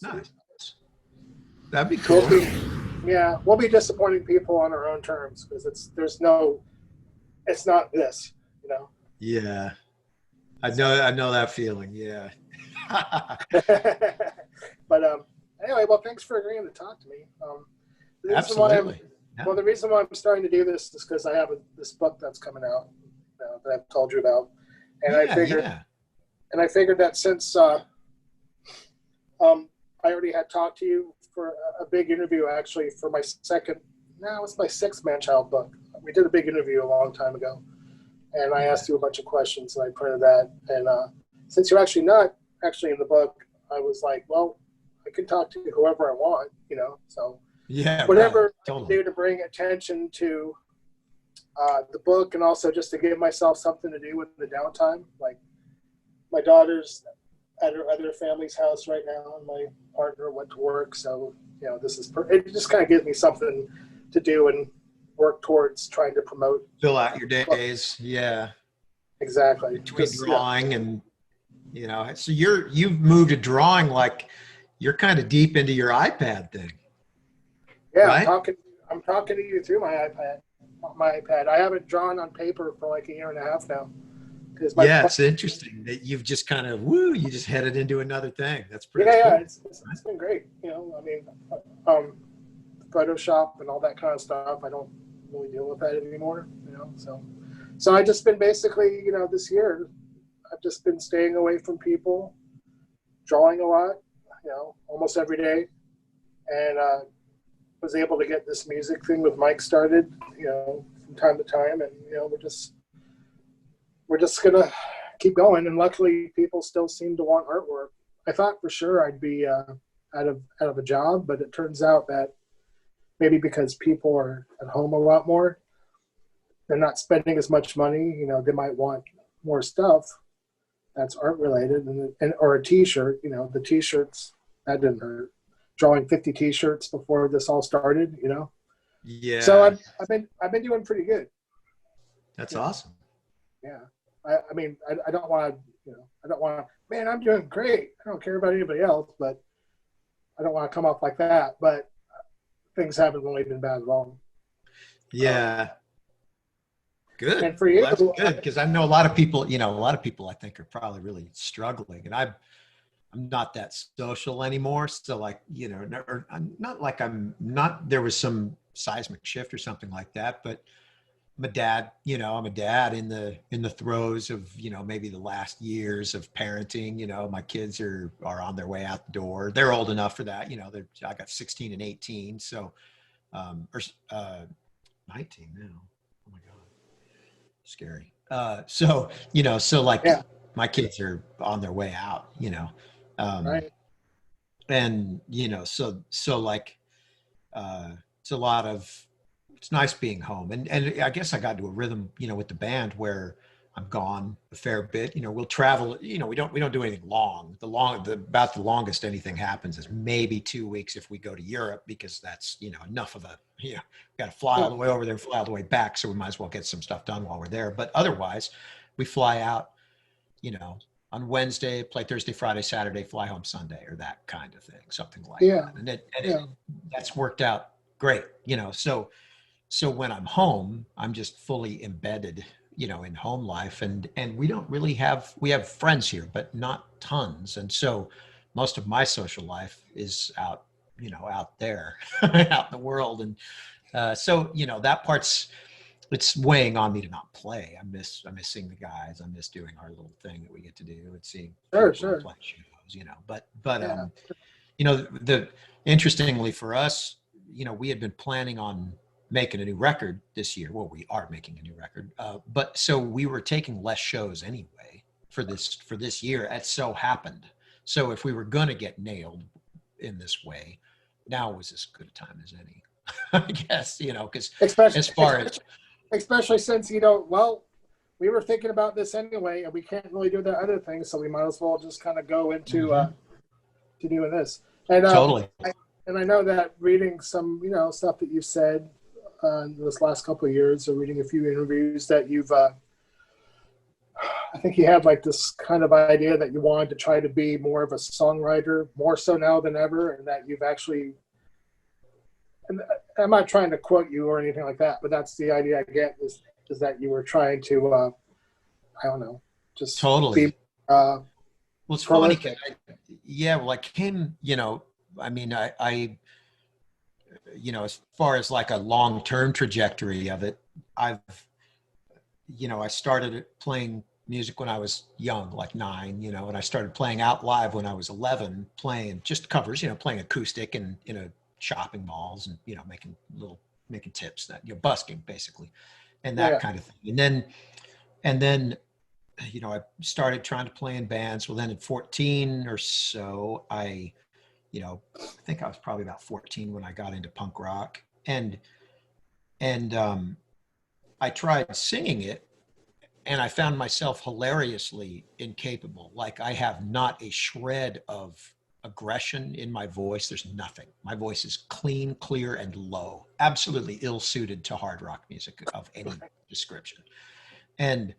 Nice. That'd be cool. We'll be disappointing people on our own terms because it's not this, you know. Yeah, I know that feeling. Yeah. But anyway, well, thanks for agreeing to talk to me. Absolutely. The reason why I'm starting to do this is because I have this book that's coming out that I've told you about, and I figured that since I already had talked to you for a big interview, actually, for my it's my sixth Man-Child book. We did a big interview a long time ago, and I asked you a bunch of questions, and I printed that. And since you're actually not actually in the book, I was like, well, I can talk to whoever I want, you know. So whatever I can do to bring attention to the book, and also just to give myself something to do with the downtime. Like, my daughter's at her other family's house right now, and my partner went to work, so you know, it just kind of gives me something to do and work towards trying to promote. Fill out your days. Yeah, exactly. Between drawing and, you know, so you've moved to drawing, like you're kind of deep into your iPad thing. Yeah, right? I'm talking to you through my iPad. I haven't drawn on paper for like a year and a half now. It's interesting that you've just kind of you just headed into another thing. That's pretty cool. It's been great. You know, I mean, Photoshop and all that kind of stuff, I don't really deal with that anymore, you know. So I've just been basically, you know, this year I've just been staying away from people, drawing a lot, you know, almost every day, and was able to get this music thing with Mike started, you know, from time to time, and you know, we're just gonna keep going. And luckily, people still seem to want artwork. I thought for sure I'd be out of a job, but it turns out that maybe because people are at home a lot more, they're not spending as much money. You know, they might want more stuff that's art related, or a T-shirt. You know, the T-shirts, that didn't hurt. Drawing 50 T-shirts before this all started, you know. Yeah. So I've been doing pretty good. That's awesome. Yeah. I mean, I don't want to, man, I'm doing great. I don't care about anybody else, but I don't want to come off like that. But things haven't really been bad at all. Yeah. Good. And for you, that's good, because I know a lot of people, I think are probably really struggling, and I'm not that social anymore. So like, you know, not like there was some seismic shift or something like that, but I'm a dad in the throes of, you know, maybe the last years of parenting. You know, my kids are on their way out the door. They're old enough for that. You know, I got 16 and 18. So, 19 now. Oh my God. Scary. So, you know, my kids are on their way out, you know, right. And, you know, so like, it's nice being home. And I guess I got into a rhythm, you know, with the band where I'm gone a fair bit. You know, we'll travel, you know, we don't do anything long. About the longest anything happens is maybe 2 weeks if we go to Europe, because that's, you know, enough of got to fly all the way over there and fly all the way back. So we might as well get some stuff done while we're there. But otherwise we fly out, you know, on Wednesday, play Thursday, Friday, Saturday, fly home Sunday, or that kind of thing, something like that. And that's worked out great, you know. So when I'm home, I'm just fully embedded, you know, in home life, and we don't really we have friends here, but not tons. And so most of my social life is out there, out in the world. And so, you know, that it's weighing on me to not play. I miss seeing the guys. I miss doing our little thing that we get to do and seeing sure play shows, you know, but you know, interestingly for us, you know, we had been planning on making a new record this year. Well, we are making a new record, but so we were taking less shows anyway for this year. It so happened. So if we were going to get nailed in this way, now was as good a time as any, I guess, you know, because especially since, you know, well, we were thinking about this anyway, and we can't really do the other things, so we might as well just kind of go into to doing this. And totally. I know that reading some, you know, stuff that you've said in this last couple of years, or reading a few interviews that you've I think you had like this kind of idea that you wanted to try to be more of a songwriter, more so now than ever, and that you've actually. And I'm not trying to quote you or anything like that, but that's the idea I get is that you were trying to, I don't know, just be Totally. Well, it's funny. prolific. Yeah. Well, I came, I mean, as far as like a long-term trajectory of it, I've, I started playing music when I was young, like 9, and I started playing out live when I was 11, playing just covers, playing acoustic and in a shopping malls and, making tips that, busking basically, and that Yeah, kind of thing. And then, I started trying to play in bands. Well, then at 14 or so, I think I was probably about 14 when I got into punk rock, and I tried singing it, and I found myself hilariously incapable. Like I have not a shred of aggression in my voice. There's nothing. My voice is clean, clear, and low. Absolutely ill-suited to hard rock music of any description. And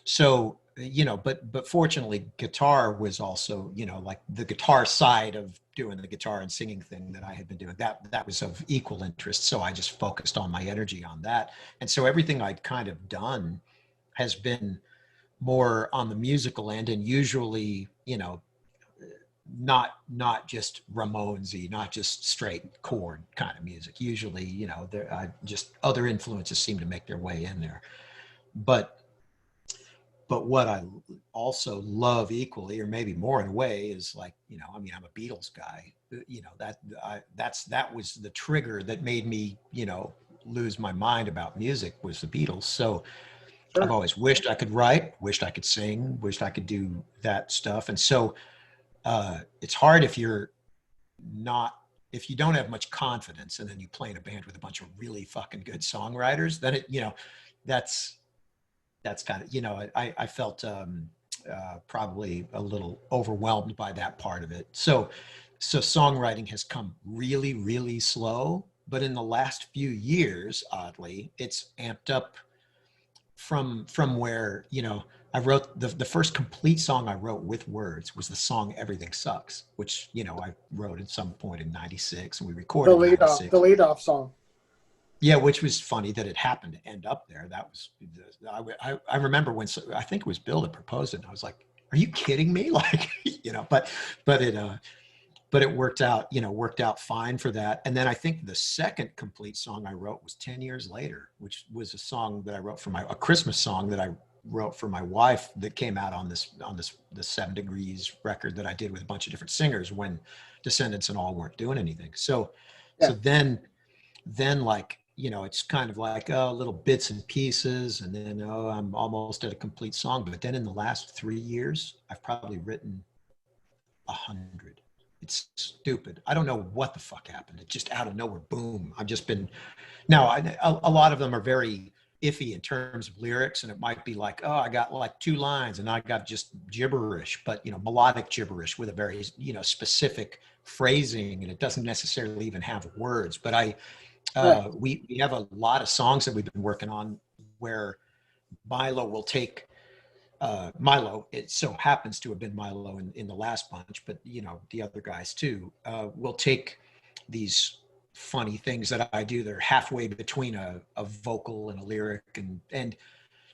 so, but fortunately guitar was also, like the guitar side of doing the guitar and singing thing that I had been doing, that was of equal interest. So I just focused all my energy on that. And so everything I'd kind of done has been more on the musical end, and usually, not just Ramonesy, not just straight chord kind of music. Usually, just other influences seem to make their way in there. But what I also love equally, or maybe more in a way, is like, I mean, I'm a Beatles guy. That was the trigger that made me, lose my mind about music, was the Beatles. So I've sure. always wished I could write, wished I could sing, wished I could do that stuff. And so it's hard if if you don't have much confidence, and then you play in a band with a bunch of really fucking good songwriters, then that's kind of, I felt probably a little overwhelmed by that part of it. So songwriting has come really, really slow, but in the last few years, oddly, it's amped up from where, I wrote the first complete song I wrote with words was the song Everything Sucks, which, I wrote at some point in 96, and we recorded in The 96. lead off song. Yeah, which was funny that it happened to end up there. That was, I remember when, I think it was Bill that proposed it, and I was like, are you kidding me? Like, but it worked out fine for that. And then I think the second complete song I wrote was 10 years later, which was a song that I wrote for a Christmas song that I wrote for my wife, that came out on the 7 Degrees record that I did with a bunch of different singers when Descendents and all weren't doing anything. So Yeah. then like, it's kind of like, oh, little bits and pieces, and then, oh, I'm almost at a complete song. But then in the last 3 years, I've probably written 100. It's stupid. I don't know what the fuck happened. It just out of nowhere, boom. I've just been, now a lot of them are very iffy in terms of lyrics, and it might be like, oh, I got like 2 lines and I got just gibberish, but melodic gibberish with a very, specific phrasing, and it doesn't necessarily even have words. But Right. we have a lot of songs that we've been working on where Milo will take Milo, it so happens to have been Milo in the last bunch, but the other guys too, will take these funny things that I do. They're halfway between a vocal and a lyric, and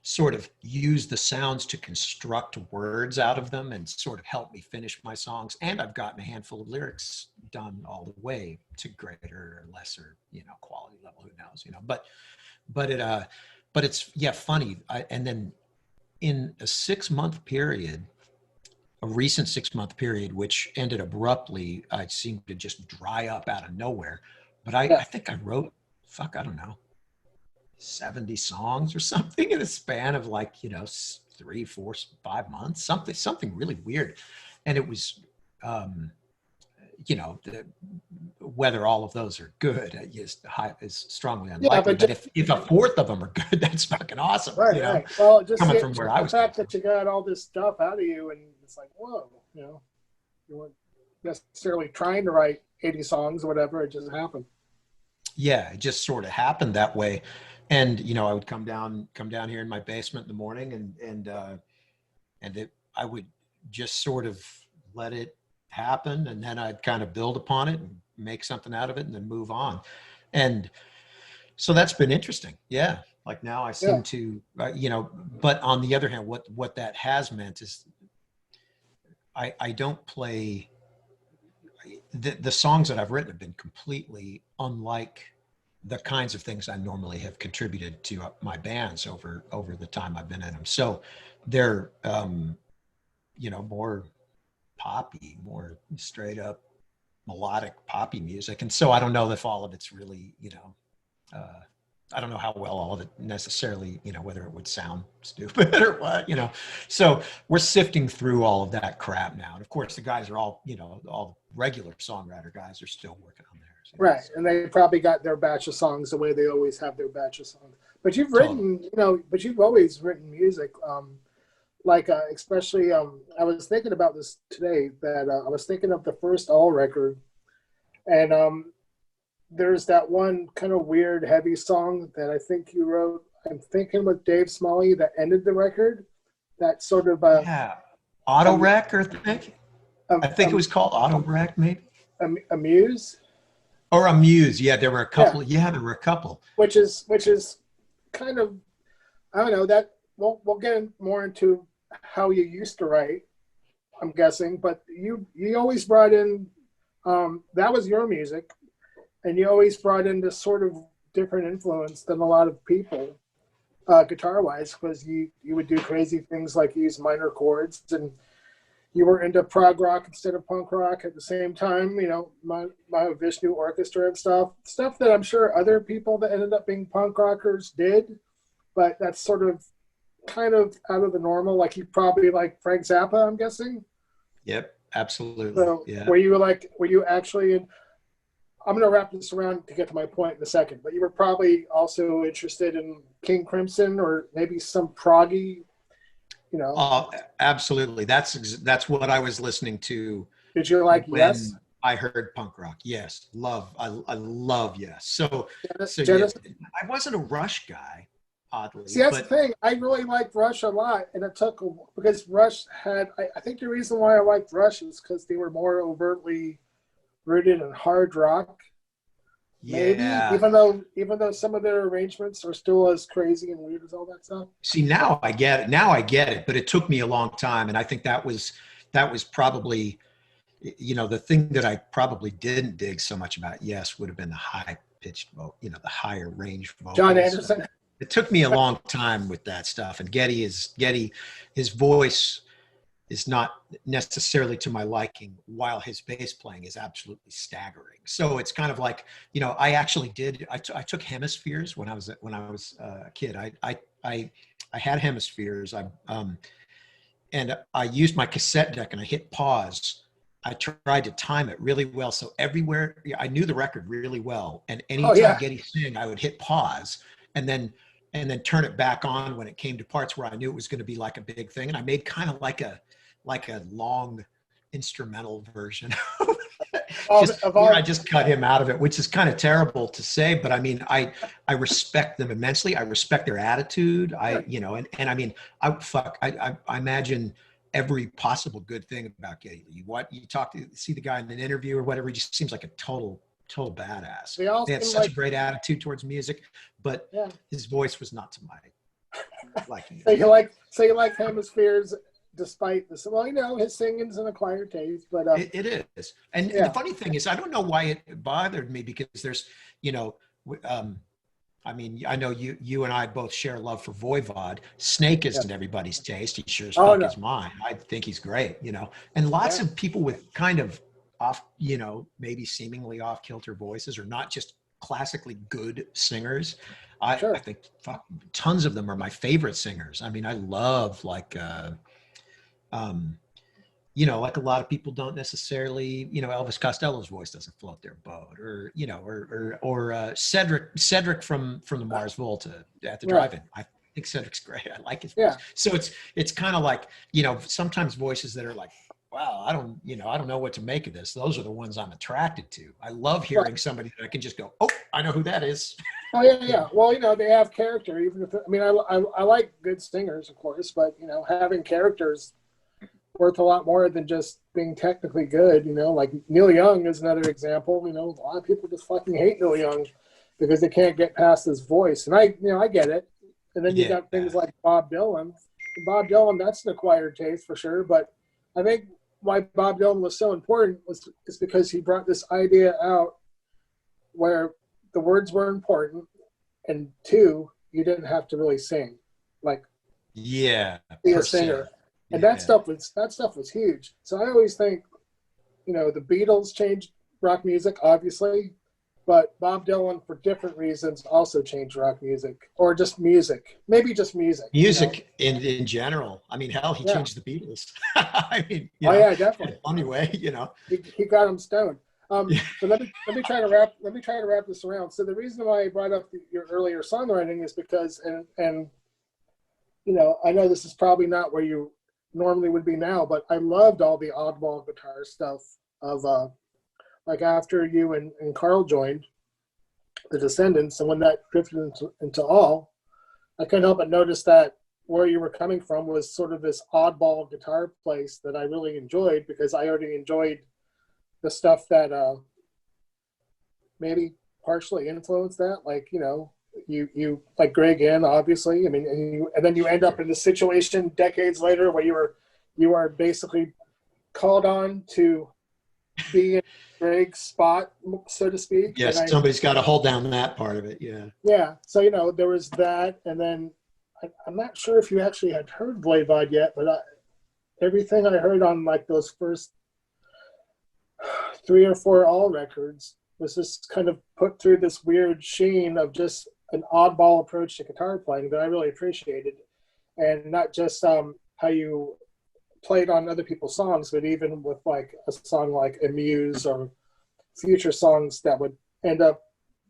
sort of use the sounds to construct words out of them and sort of help me finish my songs. And I've gotten a handful of lyrics done all the way to greater or lesser, quality level, who knows, but it's, yeah, funny. And then in a 6-month period, a recent 6-month period, which ended abruptly, I seemed to just dry up out of nowhere. But Yeah. I think I wrote, I don't know, 70 songs or something in a span of like, 3, 4, 5 months, something really weird. And it was, whether all of those are good is strongly Yeah, unlikely. but But just if a fourth of them are good, that's fucking awesome. right, right. Well, just Coming from where I the was coming fact from. that you got all this stuff out of you, and it's like, whoa, you weren't necessarily trying to write 80 songs or whatever. It just happened. Yeah, it just sort of happened that way. And I would come down here in my basement in the morning, and I would just sort of let it happen, and then I'd kind of build upon it and make something out of it and then move on. And so that's been interesting. Yeah. Like now I Yeah. seem to, but on the other hand, what that has meant is I don't play the songs that I've written have been completely unlike the kinds of things I normally have contributed to my bands over the time I've been in them. So they're, more poppy, more straight up melodic poppy music. And so I don't know if all of it's really, I don't know how well all of it necessarily, whether it would sound stupid or what, So we're sifting through all of that crap now. And of course the guys are all, all regular songwriter guys are still working on theirs. Right. And they probably got their batch of songs the way they always have their batch of songs. But you've written, but you've always written music. Especially, I was thinking about this today, that I was thinking of the first All record, and there's that one kind of weird heavy song that I think you wrote, I'm thinking with Dave Smalley, that ended the record, that sort of Auto Wreck, or I think it was called Auto Wreck, maybe Amuse or Amuse. Yeah, there were a couple. Yeah, there were a couple. Which is kind of, I don't know, that we'll get more into how you used to write, I'm guessing, but you always brought in, that was your music, and you always brought in this sort of different influence than a lot of people, guitar-wise, because you would do crazy things like use minor chords, and you were into prog rock instead of punk rock at the same time, my Vishnu Orchestra and stuff that I'm sure other people that ended up being punk rockers did, but that's sort of kind of out of the normal. Like you probably like Frank Zappa, I'm guessing. Yep, absolutely. So yeah. were you actually in, I'm going to wrap this around to get to my point in a second, but you were probably also interested in King Crimson or maybe some proggy, Absolutely. That's what I was listening to. Did you like when Yes? I heard punk rock? Yes. Love. I love Yes. So Yeah, I wasn't a Rush guy, oddly. See, that's the thing. I really liked Rush a lot, and it took because Rush had. I think the reason why I liked Rush is because they were more overtly rooted in hard rock. Maybe, yeah. even though some of their arrangements are still as crazy and weird as all that stuff. See, now I get it, but it took me a long time, and I think that was probably, the thing that I probably didn't dig so much about Yes would have been the high pitched vote, the higher range vocals. John Anderson. It took me a long time with that stuff, and Getty, his voice is not necessarily to my liking, while his bass playing is absolutely staggering. So it's kind of like, I actually did. I took Hemispheres when I was a kid. I had Hemispheres. And I used my cassette deck and I hit pause. I tried to time it really well. So everywhere, I knew the record really well. And anytime Getty sang, I would hit pause and then turn it back on when it came to parts where I knew it was going to be like a big thing. And I made kind of like a long instrumental version. I just cut him out of it, which is kind of terrible to say, but I mean, I respect them immensely. I respect their attitude. I imagine every possible good thing about Geddy Lee. You see the guy in an interview or whatever, he just seems like a total badass. They had such a great attitude towards music, but his voice was not to my liking. So you like Hemispheres despite this. Well, his singing's an acquired taste, but it is. And the funny thing is, I don't know why it bothered me, because there's, I mean, I know you and I both share love for VoiVod. Snake isn't everybody's taste. He sure as fuck is mine. I think he's great, and lots of people with kind of off, maybe seemingly off kilter voices, or not just classically good singers. I think tons of them are my favorite singers. I mean, I love like a lot of people don't necessarily, Elvis Costello's voice doesn't float their boat, or Cedric from the Mars Volta at the drive-in. I think Cedric's great. I like his voice. So it's kind of like, sometimes voices that are like, wow, I don't know what to make of this. Those are the ones I'm attracted to. I love hearing somebody that I can just go, oh, I know who that is. Oh yeah, yeah. Well, they have character. Even if I mean, I like good singers, of course, but having characters worth a lot more than just being technically good. Like Neil Young is another example. A lot of people just fucking hate Neil Young because they can't get past his voice, and I get it. And then you Yeah. got things like Bob Dylan. Bob Dylan, that's an acquired taste for sure. But I think why Bob Dylan was so important is because he brought this idea out where the words were important, and two, you didn't have to really sing, like Yeah. be a Per se. singer, and that Yeah. stuff was huge. So I always think, the Beatles changed rock music, obviously, but Bob Dylan, for different reasons, also changed rock music, or just music, maybe just music. Music in general. I mean, hell, he Yeah. changed the Beatles. I mean, Oh yeah, in a definitely. funny way, He got him stoned. Yeah. But let me try to wrap this around. So the reason why I brought up your earlier songwriting is because, and I know this is probably not where you normally would be now, but I loved all the oddball guitar stuff of like after you and Carl joined the Descendents, and when that drifted into all, I couldn't help but notice that where you were coming from was sort of this oddball guitar place that I really enjoyed, because I already enjoyed the stuff that maybe partially influenced that, like you like Greg Ginn, obviously. I mean, and then you end up in the situation decades later where you are basically called on to be in Greg's spot, so to speak. And Yes, somebody's got to hold down that part of it. Yeah. yeah, so there was that, and then I'm not sure if you actually had heard VoiVod yet, but everything I heard on like those first 3 or 4 all records was just kind of put through this weird sheen of just an oddball approach to guitar playing that I really appreciated. And not just how you played on other people's songs, but even with like a song like Amuse or future songs that would end up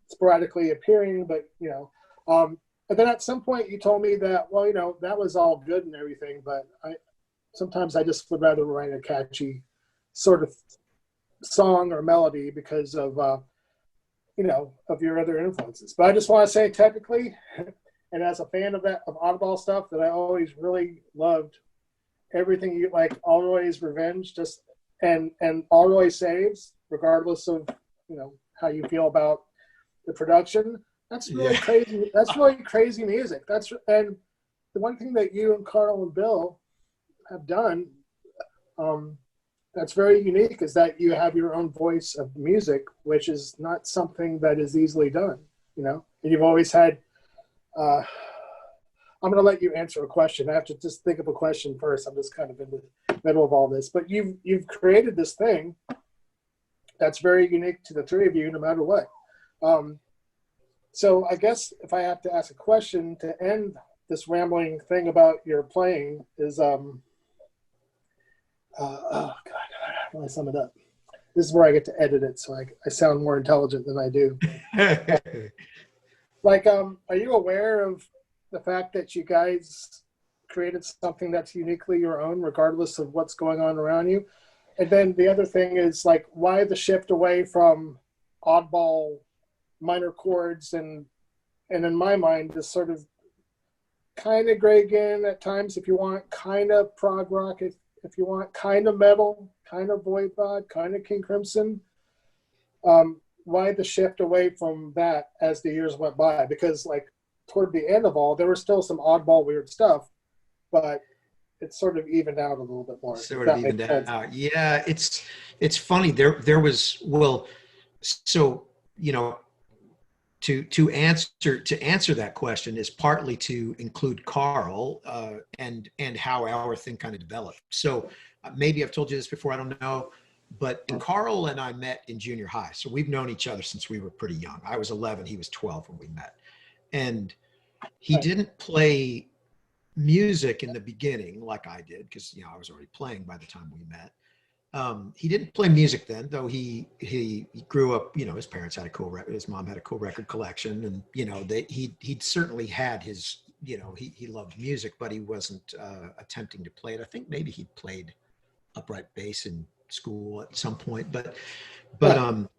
sporadically appearing. But and then at some point you told me that, well, that was all good and everything, but sometimes I just would rather write a catchy sort of song or melody because of of your other influences. But I just want to say, technically, and as a fan of oddball stuff, that I always really loved everything you like. Alroy's Revenge, just and Alroy Saves, regardless of how you feel about the production. That's really Yeah. crazy. That's really crazy music. And the one thing that you and Carl and Bill have done, that's very unique, is that you have your own voice of music, which is not something that is easily done. And you've always had. I'm going to let you answer a question. I have to just think of a question first. I'm just kind of in the middle of all this, but you've created this thing that's very unique to the three of you, no matter what. So I guess if I have to ask a question to end this rambling thing about your playing is, oh God, how do I sum it up? This is where I get to edit it, so I sound more intelligent than I do. Like, are you aware of the fact that you guys created something that's uniquely your own, regardless of what's going on around you? And then the other thing is, like, why the shift away from oddball minor chords and in my mind, this sort of kind of Greg Ginn at times, if you want, kind of prog rock, if you want, kind of metal, kind of VoiVod, kind of King Crimson. Why the shift away from that as the years went by? Because like toward the end of all, there was still some oddball weird stuff, but it sort of evened out a little bit more. Sort of evened out. Yeah, it's funny. There was, well, so to answer that question is partly to include Carl and how our thing kind of developed. So maybe I've told you this before, I don't know, but Carl and I met in junior high. So we've known each other since we were pretty young. I was 11, he was 12 when we met. And he didn't play music in the beginning like I did, because I was already playing by the time we met. He didn't play music then, though he grew up, his parents had his mom had a cool record collection, and he'd certainly had his, he loved music, but he wasn't attempting to play it. I think maybe he'd played upright bass in school at some point, but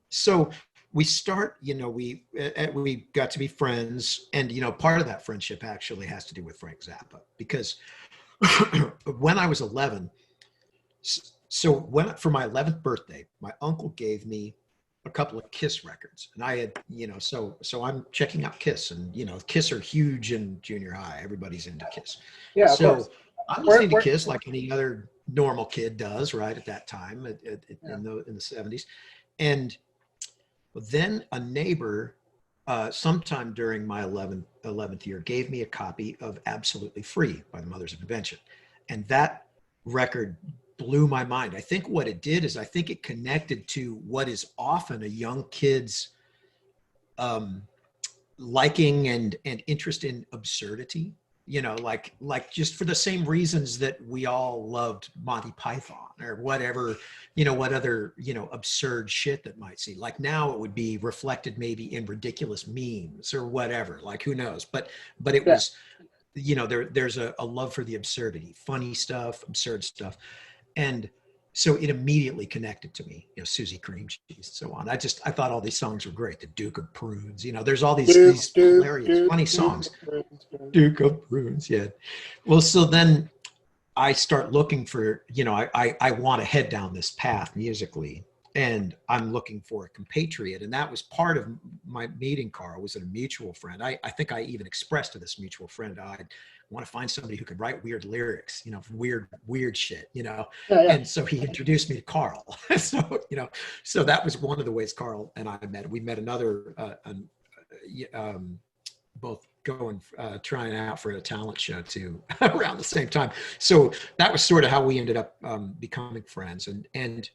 so we start, we got to be friends, and part of that friendship actually has to do with Frank Zappa, because when I was 11, so when for my 11th birthday, my uncle gave me a couple of Kiss records, and I had, so I'm checking out Kiss, and Kiss are huge in junior high. Everybody's into Kiss. Yeah, of So course. I'm listening to Kiss like any other normal kid does, right, at that time, in the 70s. And then a neighbor, sometime during my 11th year, gave me a copy of Absolutely Free by the Mothers of Invention. And that record blew my mind. I think what it did is I think it connected to what is often a young kid's liking and interest in absurdity, like just for the same reasons that we all loved Monty Python or whatever, what other, absurd shit that might seem like now it would be reflected maybe in ridiculous memes or whatever, like who knows, but it was, there's a love for the absurdity, funny stuff, absurd stuff. And so it immediately connected to me, Susie Cream Cheese and so on. I thought all these songs were great. The Duke of Prunes, there's all these hilarious, funny songs. Duke of Prunes, yeah. Well, so then I start looking for, I want to head down this path musically, and I'm looking for a compatriot. And that was part of my meeting Carl, was a mutual friend. I think I even expressed to this mutual friend, I want to find somebody who could write weird lyrics, weird shit, Yeah. And so he introduced me to Carl. So that was one of the ways Carl and I met. We met another, both going, trying out for a talent show too around the same time. So that was sort of how we ended up becoming friends. And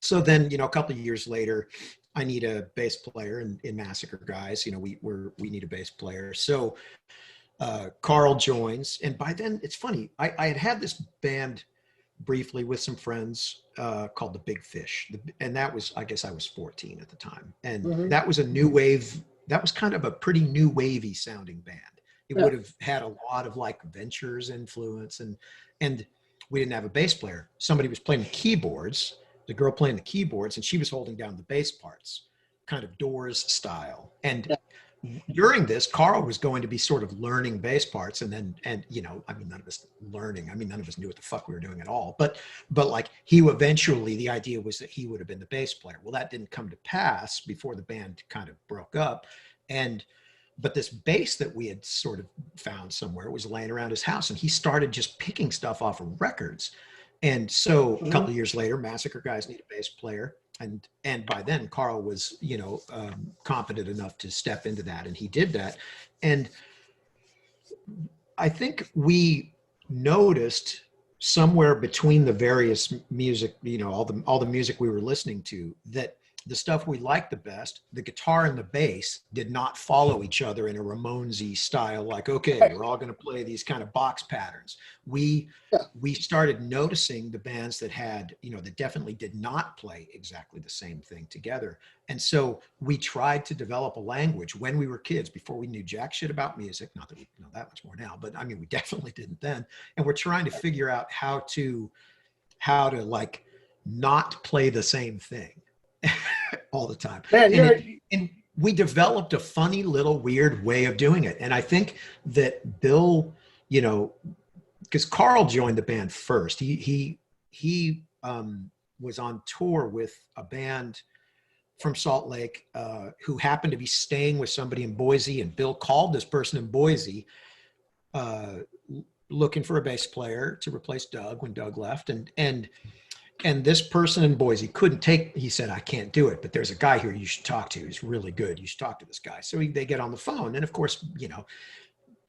so then, a couple of years later, I need a bass player in Massacre Guys. We need a bass player. So Carl joins, and by then it's funny. I had this band briefly with some friends called the Big Fish, and that was, I guess I was 14 at the time, and that was a new wave. That was kind of a pretty new wavy sounding band. It would have had a lot of like Ventures influence, and we didn't have a bass player. Somebody was playing the keyboards. The girl playing the keyboards, and she was holding down the bass parts, kind of Doors style. And during this, Carl was going to be sort of learning bass parts, and none of us learning. None of us knew what the fuck we were doing at all. But like he eventually, the idea was that he would have been the bass player. Well, that didn't come to pass before the band kind of broke up, but this bass that we had sort of found somewhere was laying around his house, and he started just picking stuff off of records. And so a couple of years later, Massacre Guys need a bass player. And by then Carl was, competent enough to step into that. And he did that. And I think we noticed somewhere between the various music, all the music we were listening to, that the stuff we liked the best, the guitar and the bass did not follow each other in a Ramones-y style, like, okay, we're all going to play these kind of box patterns. We started noticing the bands that had, that definitely did not play exactly the same thing together. And so we tried to develop a language when we were kids, before we knew jack shit about music. Not that we know that much more now, but we definitely didn't then. And we're trying to figure out how to like not play the same thing all the time. Man, and we developed a funny little weird way of doing it. And I think that Bill, because Carl joined the band first. He was on tour with a band from Salt Lake who happened to be staying with somebody in Boise, and Bill called this person in Boise looking for a bass player to replace Doug when Doug left, and this person in Boise couldn't take, he said, I can't do it, but there's a guy here you should talk to. He's really good. You should talk to this guy. So they get on the phone. And of course,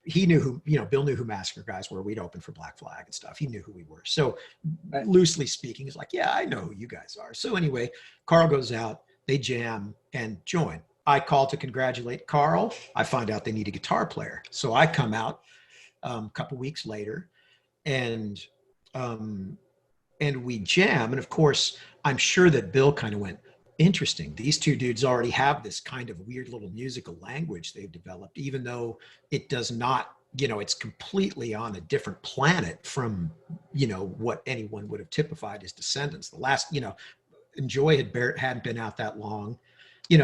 he knew who, Bill knew who Massacre Guys were. We'd opened for Black Flag and stuff. He knew who we were. So loosely speaking, he's like, yeah, I know who you guys are. So anyway, Carl goes out, they jam and join. I call to congratulate Carl. I find out they need a guitar player. So I come out a couple weeks later, and we jam. And of course, I'm sure that Bill kind of went, interesting. These two dudes already have this kind of weird little musical language they've developed, even though it does not, it's completely on a different planet from, what anyone would have typified as Descendents. The last, Enjoy hadn't been out that long.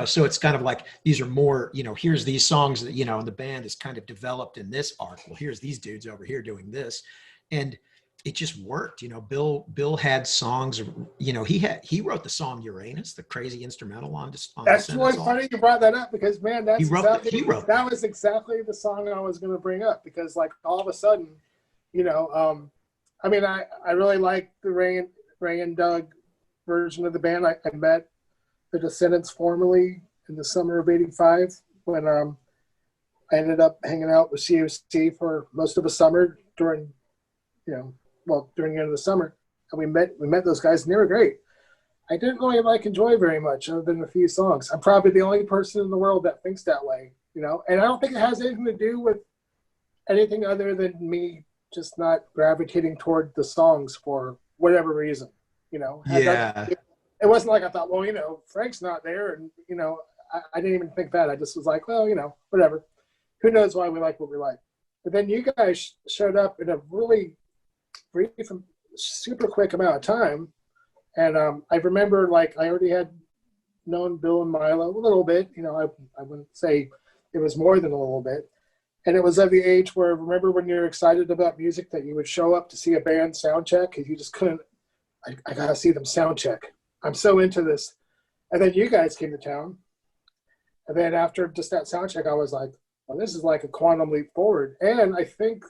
So it's kind of like, these are more, here's these songs that, and the band is kind of developed in this arc. Well, here's these dudes over here doing this. And it just worked. Bill had songs, he wrote the song Uranus, the crazy instrumental on That's Descendents. really funny you brought that up, because man, that was exactly the song I was going to bring up, because like all of a sudden, I mean, I really like the Ray and Doug version of the band. I met the Descendents formally in the summer of '85 when I ended up hanging out with COC for most of the summer during the end of the summer, and we met those guys, and they were great. I didn't really enjoy very much, other than a few songs. I'm probably the only person in the world that thinks that way, and I don't think it has anything to do with anything other than me just not gravitating toward the songs for whatever reason. It wasn't like I thought, well, Frank's not there, and I didn't even think that. I just was like, well, whatever. Who knows why we like what we like? But then you guys showed up in a really brief and super quick amount of time, and I remember I already had known Bill and Milo a little bit. I wouldn't say it was more than a little bit, and it was of the age where, remember when you're excited about music, that you would show up to see a band sound check because you just couldn't. I gotta see them sound check. I'm so into this. And then you guys came to town, and then after just that sound check, I was like, well, this is like a quantum leap forward. And I think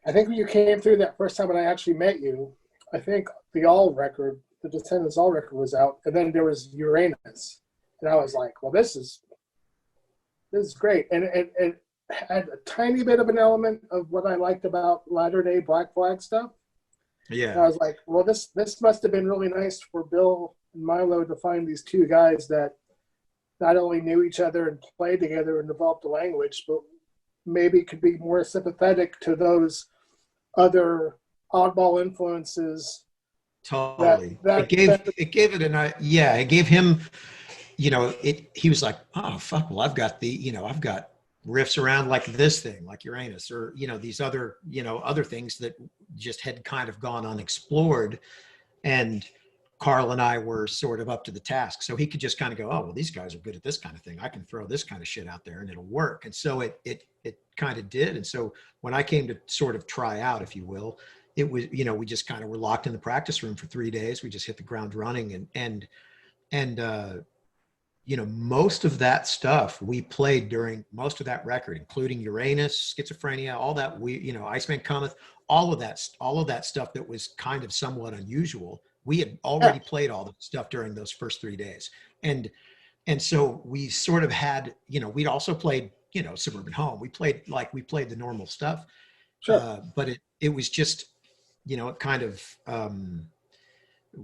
when you came through that first time when I actually met you, I think the Descendents All record was out, and then there was Uranus, and I was like, well, this is great. And it had a tiny bit of an element of what I liked about latter day Black Flag stuff. Yeah. And I was like, well, this must have been really nice for Bill and Milo to find these two guys that not only knew each other and played together and developed a language, but maybe could be more sympathetic to those other oddball influences. Totally. It gave him, he was like, oh fuck, well, I've got riffs around like this thing, like Uranus, or these other things that just had kind of gone unexplored, and Carl and I were sort of up to the task, so he could just kind of go, oh well, these guys are good at this kind of thing, I can throw this kind of shit out there and it'll work. And so it kind of did. And so when I came to sort of try out, if you will, it was, we just kind of were locked in the practice room for 3 days. We just hit the ground running, and most of that stuff we played during most of that record, including Uranus, Schizophrenia, all that, Iceman Cometh, all of that stuff that was kind of somewhat unusual. We had already played all the stuff during those first 3 days. And so we sort of had, we'd also played, Suburban Home. We played the normal stuff. Sure. But it was just, it kind of,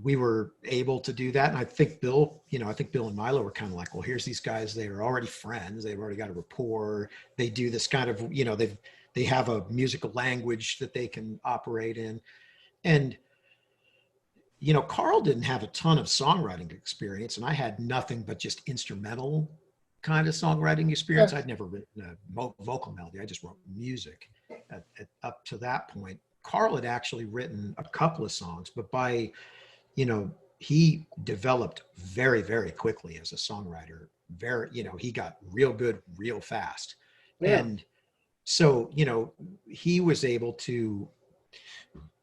we were able to do that. And I think Bill and Milo were kind of like, well, here's these guys, they are already friends. They've already got a rapport. They do this kind of, they have a musical language that they can operate in. And, Carl didn't have a ton of songwriting experience, and I had nothing but just instrumental kind of songwriting experience. I'd never written a vocal melody. I just wrote music up to that point. Carl had actually written a couple of songs, but he developed very, very quickly as a songwriter. He got real good real fast. Yeah. And so, he was able to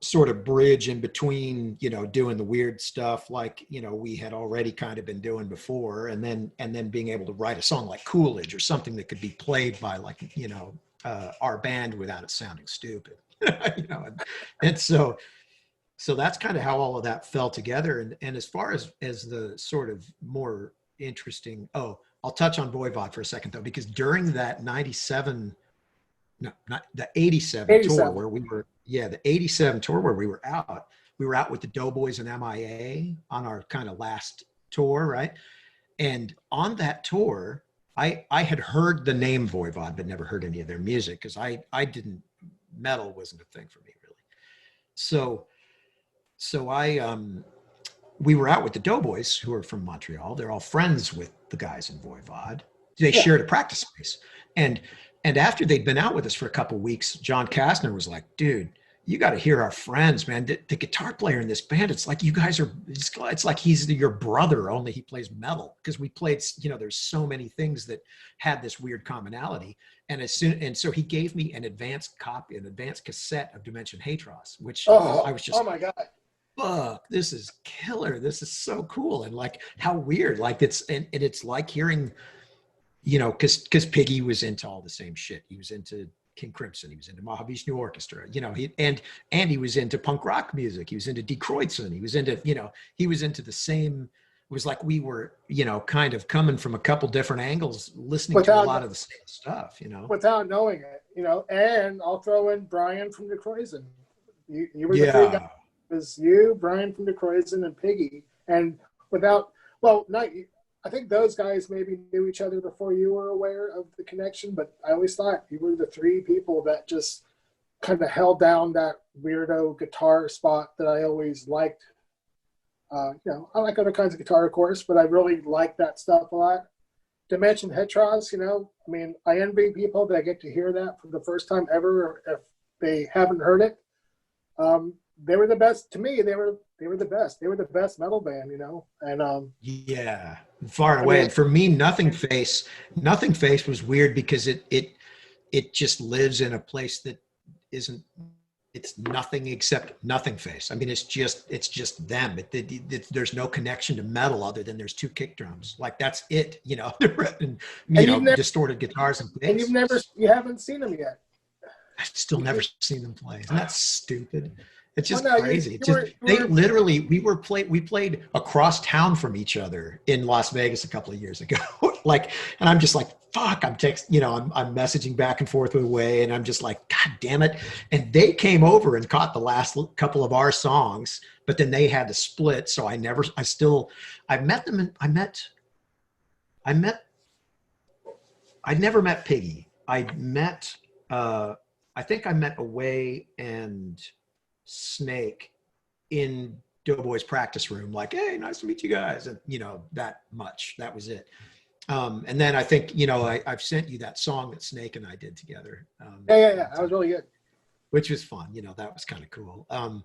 sort of bridge in between, doing the weird stuff like, we had already kind of been doing before, and then being able to write a song like Coolidge or something that could be played by our band without it sounding stupid, and so that's kind of how all of that fell together. And as far as the sort of more interesting, I'll touch on VoiVod for a second though, because during that 87 tour where we were, the 87 tour where we were out with the Doughboys and MIA on our kind of last tour, right? And on that tour, I had heard the name VoiVod, but never heard any of their music, because I didn't, metal wasn't a thing for me really. So we were out with the Doughboys, who are from Montreal. They're all friends with the guys in VoiVod. They shared a practice space. And after they'd been out with us for a couple of weeks, John Kastner was like, dude, you got to hear our friends, man. The guitar player in this band, it's like you guys are, it's like he's your brother, only he plays metal. Because we played, there's so many things that had this weird commonality. And so he gave me an advanced cassette of Dimension Hatros, which I was just, oh my God. fuck, this is killer. This is so cool. And like, how weird, like and it's like hearing, because Piggy was into all the same shit. He was into King Crimson. He was into Mahavishnu Orchestra, and he was into punk rock music. He was into Die Kreuzen. He was into the same. It was like we were, kind of coming from a couple different angles, listening to a lot of the same stuff, Without knowing it, and I'll throw in Brian from Die Kreuzen. You were the three guys. It was you, Brian from Die Kreuzen, and Piggy. And I think those guys maybe knew each other before you were aware of the connection, but I always thought you were the three people that just kind of held down that weirdo guitar spot that I always liked. I like other kinds of guitar, of course, but I really like that stuff a lot. Dimension Hatros, I envy people that get to hear that for the first time ever, or if they haven't heard it. They were the best to me. They were the best. They were the best metal band, and yeah, far and away. And for me, Nothing Face was weird because it just lives in a place that isn't, it's nothing except Nothing Face. It's just them. There's no connection to metal other than there's two kick drums. Like that's it, and distorted guitars and bass. And you haven't seen them yet. I've still never seen them play. Isn't that stupid? It's just crazy. We played across town from each other in Las Vegas a couple of years ago. And I'm just like, fuck, I'm messaging back and forth with Way, and I'm just like, God damn it. And they came over and caught the last couple of our songs, but then they had to split. So I met them. I never met Piggy. I think I met Away and Snake in Doughboy's practice room, like, hey, nice to meet you guys. And, that much, that was it. And then I think, I've sent you that song that Snake and I did together. Yeah. That was really good. Which was fun. That was kind of cool. So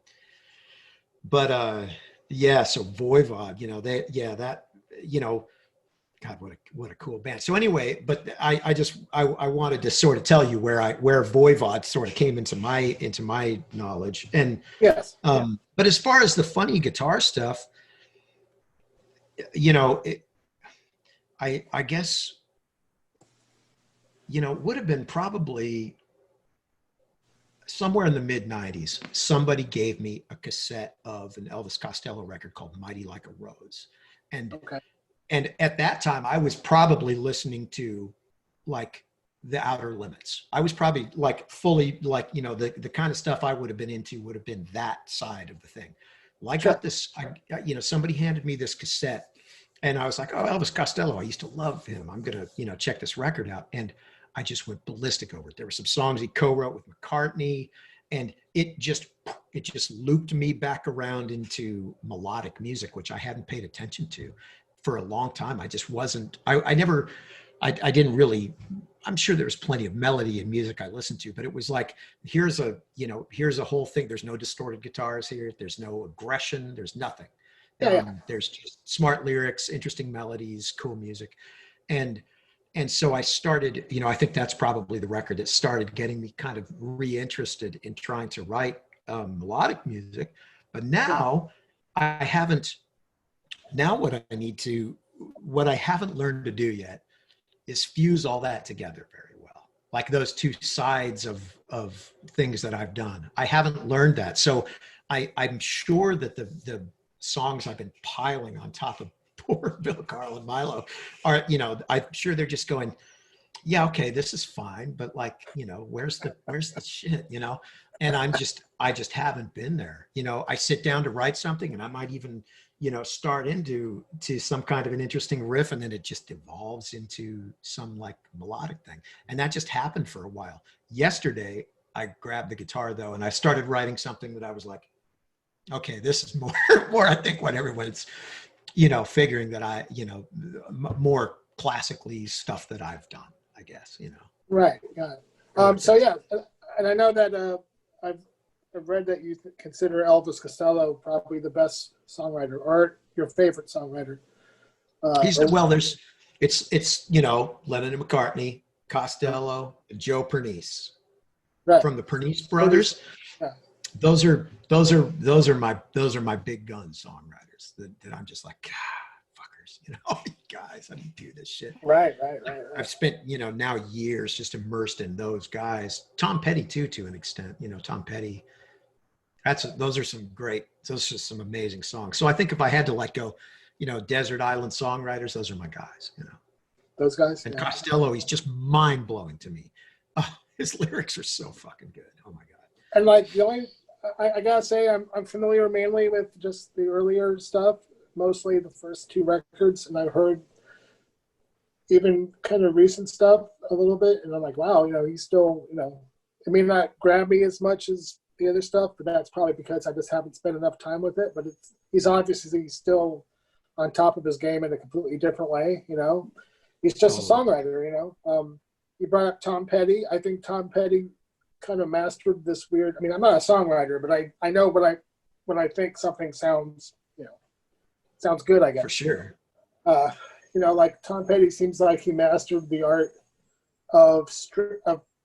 VoiVod, God, what a cool band. So anyway, but I wanted to sort of tell you where VoiVod sort of came into my knowledge. And yes. But as far as the funny guitar stuff, I guess, would have been probably somewhere in the mid 90s. Somebody gave me a cassette of an Elvis Costello record called Mighty Like a Rose. And at that time, I was probably listening to like the Outer Limits. I was probably like fully like, the kind of stuff I would have been into would have been that side of the thing. Well, I got this, somebody handed me this cassette and I was like, oh, Elvis Costello, I used to love him. I'm going to, check this record out. And I just went ballistic over it. There were some songs he co-wrote with McCartney, and it just looped me back around into melodic music, which I hadn't paid attention to for a long time. I just wasn't, I didn't really, I'm sure there's plenty of melody in music I listened to, but it was like, here's a whole thing. There's no distorted guitars here. There's no aggression. There's nothing. There's just smart lyrics, interesting melodies, cool music. And so I started, I think that's probably the record that started getting me kind of reinterested in trying to write melodic music. But now what I haven't learned to do yet is fuse all that together very well. Like those two sides of things that I've done. I haven't learned that. So I'm sure that the songs I've been piling on top of poor Bill, Carl, and Milo are, I'm sure they're just going, yeah, okay, this is fine, but like, where's the shit, and I just haven't been there. I sit down to write something and I might even, start into some kind of an interesting riff, and then it just evolves into some like melodic thing. And that just happened for a while. Yesterday, I grabbed the guitar though, and I started writing something that I was like, okay, this is more, I think what everyone's, figuring that I, more classically stuff that I've done, I guess, Right. Got it. So yeah, and I know that I've read that you consider Elvis Costello probably the best songwriter, or your favorite songwriter. It's Lennon and McCartney, Costello, and Joe Pernice right. from the Pernice brothers. Yeah. Those are my big gun songwriters that I'm just like, God, fuckers, guys, how do you do this shit? Right. I've spent now years just immersed in those guys. Tom Petty too, to an extent. Tom Petty. Those are some amazing songs. So I think if I had to go, desert island songwriters, those are my guys. Those guys. And Costello, he's just mind blowing to me. Oh, his lyrics are so fucking good. Oh my god. And the only I gotta say I'm familiar mainly with just the earlier stuff, mostly the first two records, and I've heard even kind of recent stuff a little bit, and I'm like, wow, he's still, it may not grab me as much as the other stuff, but that's probably because I just haven't spent enough time with it. But he's obviously still on top of his game in a completely different way. He's just a songwriter. You brought up Tom Petty. I think Tom Petty kind of mastered this weird. I mean, I'm not a songwriter, but I know when I think something sounds good, I guess. For sure. Like Tom Petty seems like he mastered the art of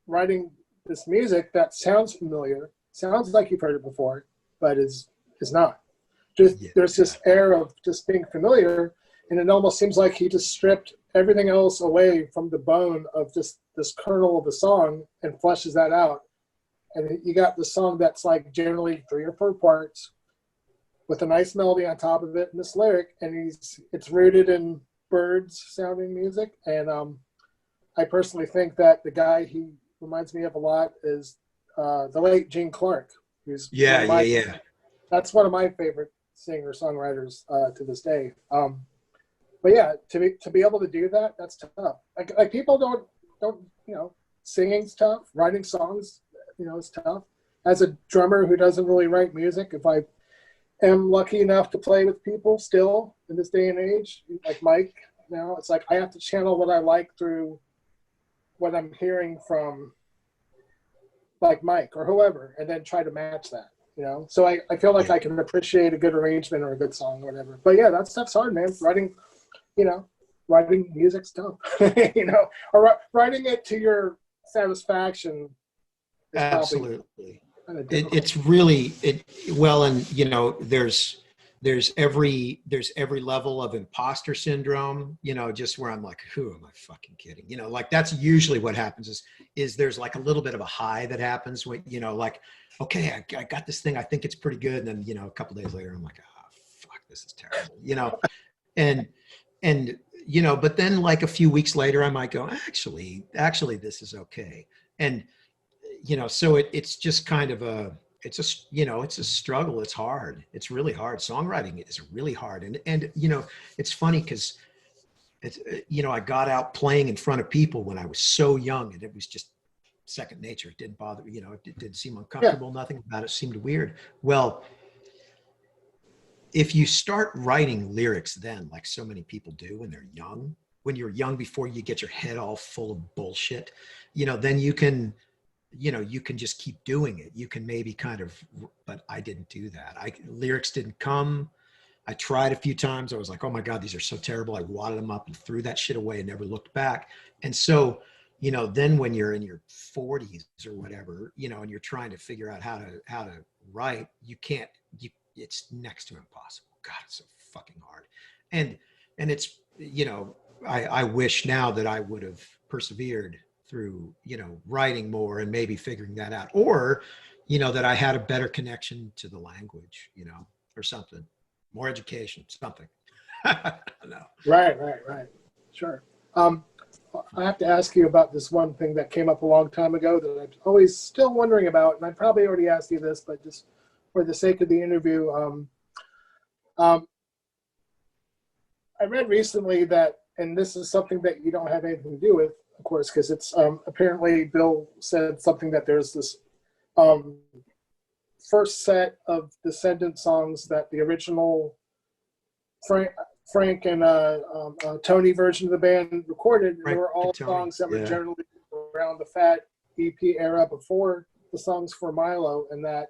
writing this music that sounds familiar, sounds like you've heard it before, but is not. There's this air of just being familiar, and it almost seems like he just stripped everything else away from the bone of just this kernel of a song and fleshes that out. And you got the song that's like generally 3 or 4 parts with a nice melody on top of it and this lyric, and it's rooted in birds sounding music. And I personally think that the guy he reminds me of a lot is the late Gene Clark. That's one of my favorite singer-songwriters to this day. But yeah, to be able to do that, that's tough. Like people don't singing's tough. Writing songs, is tough. As a drummer who doesn't really write music, if I am lucky enough to play with people still in this day and age, like Mike now, it's like I have to channel what I like through what I'm hearing from like Mike or whoever, and then try to match that. So I feel like I can appreciate a good arrangement or a good song or whatever. But yeah, that stuff's hard, man. Writing music's tough, or writing it to your satisfaction. Absolutely. It's really and there's every level of imposter syndrome, just where I'm like, who am I fucking kidding? Like that's usually what happens is there's like a little bit of a high that happens when, like, okay, I got this thing, I think it's pretty good. And then, a couple days later, I'm like, oh, fuck, this is terrible, and, but then like a few weeks later, I might go, actually, this is okay. And, so it's just kind of it's a struggle. It's hard. It's really hard. Songwriting is really hard. And it's funny because it's, I got out playing in front of people when I was so young, and it was just second nature. It didn't bother me, it didn't seem uncomfortable. Yeah. Nothing about it seemed weird. Well, if you start writing lyrics then, like so many people do when they're young, when you're young before you get your head all full of bullshit, then you can just keep doing it. You can maybe but I didn't do that. Lyrics didn't come. I tried a few times. I was like, oh my God, these are so terrible. I wadded them up and threw that shit away and never looked back. And so, then when you're in your 40s or whatever, and you're trying to figure out how to write, it's next to impossible. God, it's so fucking hard. And it's, I wish now that I would have persevered through, writing more and maybe figuring that out, or, that I had a better connection to the language, or something, more education, something. I don't know. Right. Sure. I have to ask you about this one thing that came up a long time ago that I'm always still wondering about, and I probably already asked you this, but just for the sake of the interview, I read recently that, and this is something that you don't have anything to do with, of course, because it's apparently Bill said something that there's this first set of Descendents songs that the original Frank and Tony version of the band recorded. They were all songs that were generally around the Fat EP era before the songs for Milo, and that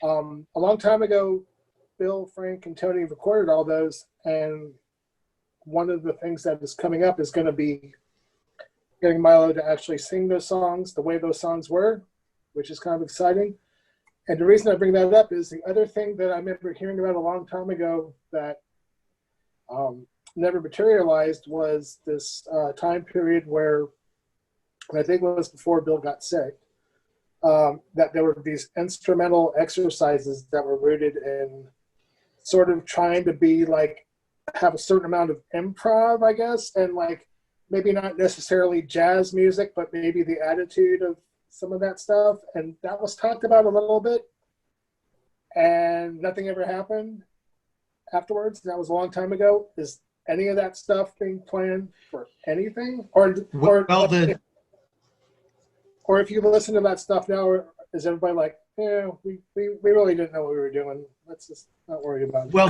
A long time ago, Bill, Frank, and Tony recorded all those, and one of the things that is coming up is going to be getting Milo to actually sing those songs the way those songs were, which is kind of exciting. And the reason I bring that up is the other thing that I remember hearing about a long time ago that never materialized was this time period where, I think it was before Bill got sick, that there were these instrumental exercises that were rooted in sort of trying to be like, have a certain amount of improv, I guess, and like maybe not necessarily jazz music, but maybe the attitude of some of that stuff. And that was talked about a little bit, and nothing ever happened afterwards. That was a long time ago. Is any of that stuff being planned for anything? Or if you listen to that stuff now, is everybody like, yeah, we really didn't know what we were doing. Let's just not worry about it. Well,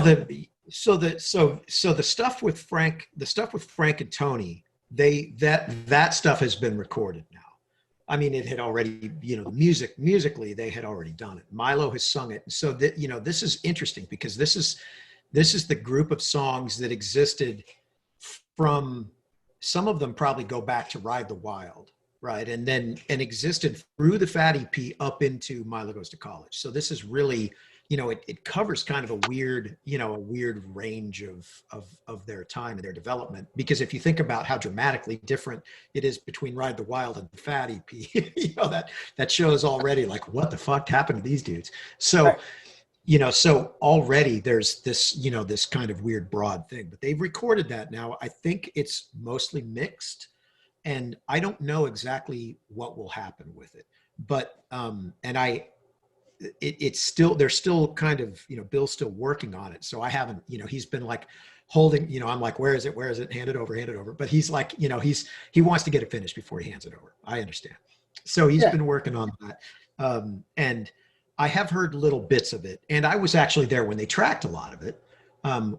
so the stuff with Frank and Tony, that stuff has been recorded now. I mean, it had already, musically they had already done it. Milo has sung it. So that, this is interesting because this is the group of songs that existed from, some of them probably go back to Ride the Wild, right? And existed through the Fat EP up into Milo Goes to College. So this is really, it covers kind of a weird range of their time and their development. Because if you think about how dramatically different it is between Ride the Wild and the Fat EP, that shows already like, what the fuck happened to these dudes? So, so already there's this, this kind of weird broad thing, but they've recorded that now. I think it's mostly mixed, and I don't know exactly what will happen with it, but, it's still, they're still kind of, Bill's still working on it. So I haven't, he's been like holding, I'm like, where is it? Hand it over. But he's like, he wants to get it finished before he hands it over. I understand. So he's been working on that. And I have heard little bits of it. And I was actually there when they tracked a lot of it,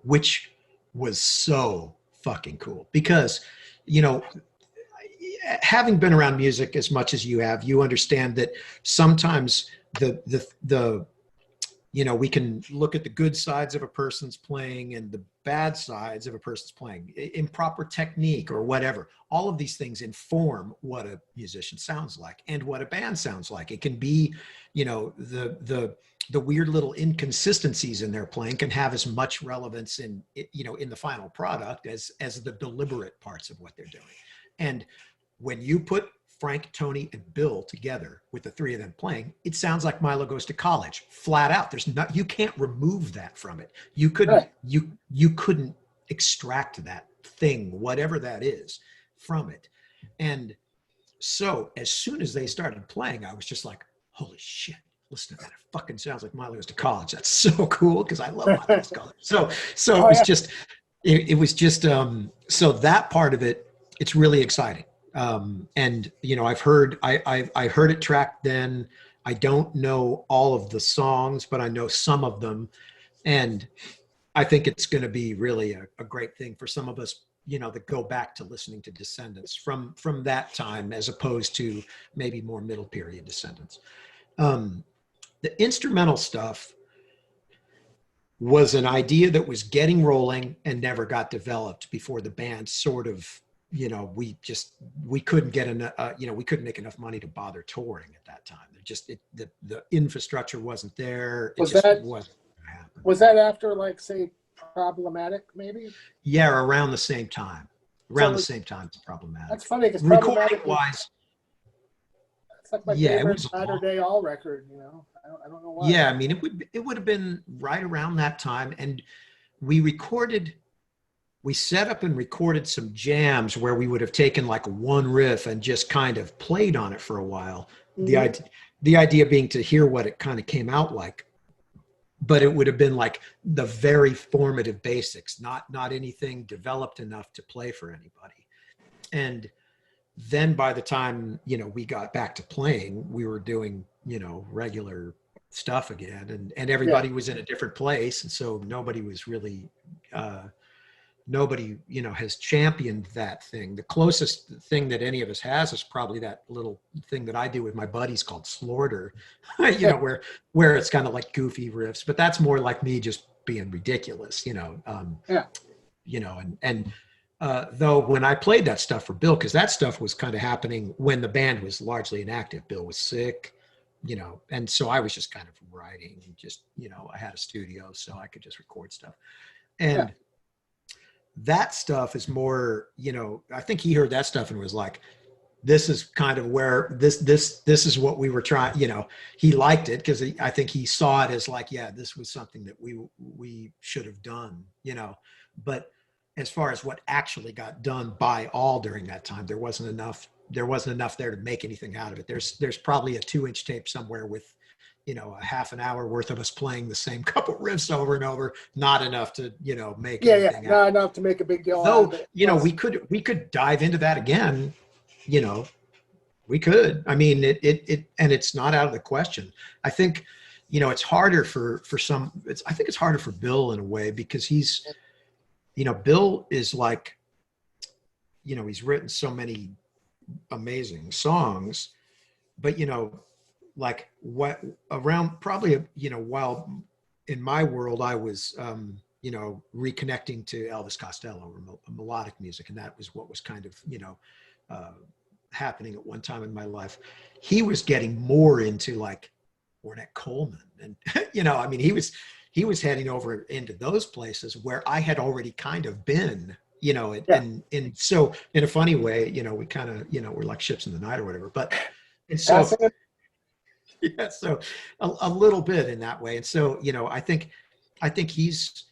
which was so fucking cool because, having been around music as much as you have, you understand that sometimes we can look at the good sides of a person's playing and the bad sides of a person's playing, improper technique or whatever. All of these things inform what a musician sounds like and what a band sounds like. It can be, the weird little inconsistencies in their playing can have as much relevance in the final product as the deliberate parts of what they're doing. And when you put Frank, Tony, and Bill together with the three of them playing, it sounds like Milo Goes to College, flat out. You can't remove that from it. You couldn't, you couldn't extract that thing, whatever that is, from it. And so as soon as they started playing, I was just like, holy shit, listen to that. It fucking sounds like Milo Goes to College. That's so cool because I love Milo Goes to College. So it was just, so that part of it, it's really exciting. And I've heard it tracked then. I don't know all of the songs, but I know some of them. And I think it's going to be really a great thing for some of us, that go back to listening to Descendents from that time, as opposed to maybe more middle period Descendents. The instrumental stuff was an idea that was getting rolling and never got developed before the band sort of, we couldn't get enough, we couldn't make enough money to bother touring at that time. The infrastructure wasn't there. Was that after, like, say, Problematic, maybe? Yeah, around the same time. The same time as Problematic. That's funny because recording wise, it's like my favorite Saturday All record. I don't know why. Yeah, I mean, it would have been right around that time, and we set up and recorded some jams where we would have taken like one riff and just kind of played on it for a while. Mm-hmm. The idea being to hear what it kind of came out like, but it would have been like the very formative basics, not anything developed enough to play for anybody. And then by the time, we got back to playing, we were doing, regular stuff again, and everybody was in a different place. And so nobody was really, nobody, you know, has championed that thing. The closest thing that any of us has is probably that little thing that I do with my buddies called Slaughter, you know, where it's kind of like goofy riffs, but that's more like me just being ridiculous, you know. Yeah. You know, and though when I played that stuff for Bill, because that stuff was kind of happening when the band was largely inactive. Bill was sick, you know, and so I was just kind of writing and just, you know, I had a studio so I could just record stuff. And that stuff is more, you know, I think he heard that stuff and was like, this is kind of where this is what we were trying, you know. He liked it because I think he saw it as like, yeah, this was something that we should have done, you know. But as far as what actually got done by all during that time, there wasn't enough there to make anything out of it. There's probably a 2-inch tape somewhere with, you know, a half an hour worth of us playing the same couple riffs over and over, not enough to, you know, make anything out. Not enough to make a big deal out of Though, it. you know, we could dive into that again, you know, we could. I mean, and it's not out of the question. I think, you know, it's harder I think it's harder for Bill in a way because he's, you know, Bill is like, you know, he's written so many amazing songs, but, you know, like what around probably, you know, while in my world, I was, you know, reconnecting to Elvis Costello or melodic music. And that was what was kind of, you know, happening at one time in my life. He was getting more into like Ornette Coleman and, you know, I mean, he was heading over into those places where I had already kind of been, you know, and so in a funny way, you know, we kind of, you know, we're like ships in the night or whatever, but, and so, yeah, so a little bit in that way. And so, you know, I think he's,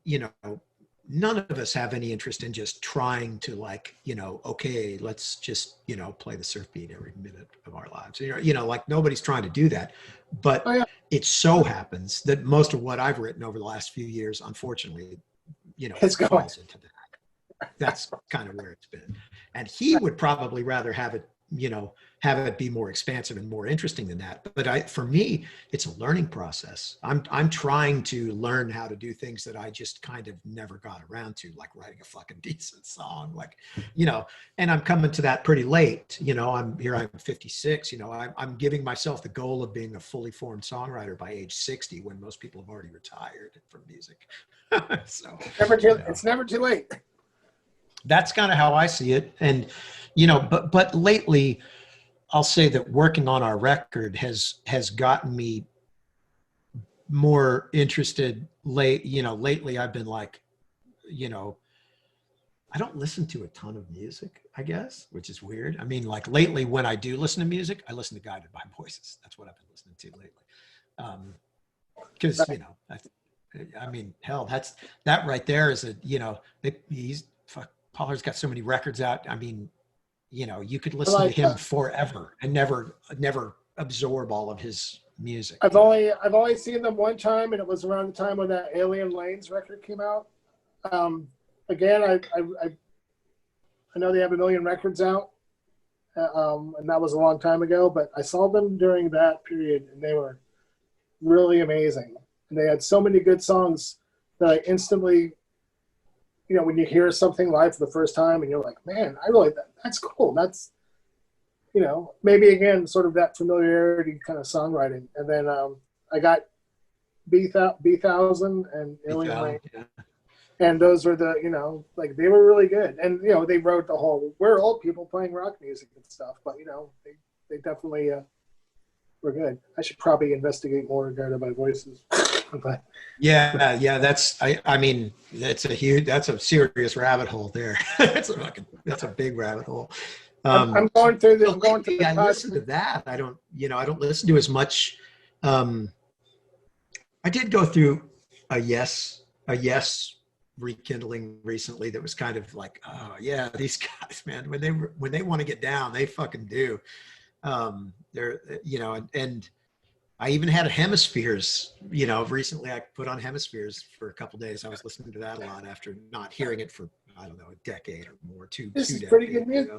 you know, none of us have any interest in just trying to like, you know, okay, let's just, you know, play the surf beat every minute of our lives. You know, like nobody's trying to do that, but it so happens that most of what I've written over the last few years, unfortunately, you know, falls into that. That's kind of where it's been. And he would probably rather have it, you know, have it be more expansive and more interesting than that. But for me, it's a learning process. I'm trying to learn how to do things that I just kind of never got around to, like writing a fucking decent song, like, you know, and I'm coming to that pretty late, you know, I'm 56, you know, I'm giving myself the goal of being a fully formed songwriter by age 60 when most people have already retired from music. So it's never too late. That's kind of how I see it. And, you know, but lately I'll say that working on our record has gotten me more interested lately I've been like, you know, I don't listen to a ton of music, I guess, which is weird. I mean, like lately when I do listen to music, I listen to Guided by Voices. That's what I've been listening to lately. Because, you know, I mean, hell, that right there is a, you know, Pollard's got so many records out. I mean, you know, you could listen to him forever and never absorb all of his music. I've only seen them one time, and it was around the time when that Alien Lanes record came out. Again, I know they have a million records out, and that was a long time ago. But I saw them during that period, and they were really amazing. And they had so many good songs that I instantly, you know, when you hear something live for the first time and you're like, man, that's cool. That's, you know, maybe again, sort of that familiarity kind of songwriting. And then I got B1000 and Alien Lane. Yeah. And those were the, you know, like they were really good. And, you know, they wrote the whole, we're old people playing rock music and stuff, but, you know, they definitely were good. I should probably investigate more Guided by Voices. But yeah, that's I mean that's a serious rabbit hole there. that's a big rabbit hole. I'm going through this. I listen to that. I don't listen to as much. I did go through a yes rekindling recently that was kind of like, oh yeah, these guys, man, when they want to get down, they fucking do. They're, you know, and I even had a Hemispheres, you know, recently I put on Hemispheres for a couple of days. I was listening to that a lot after not hearing it for, I don't know, a decade or more, two decades. Pretty good music.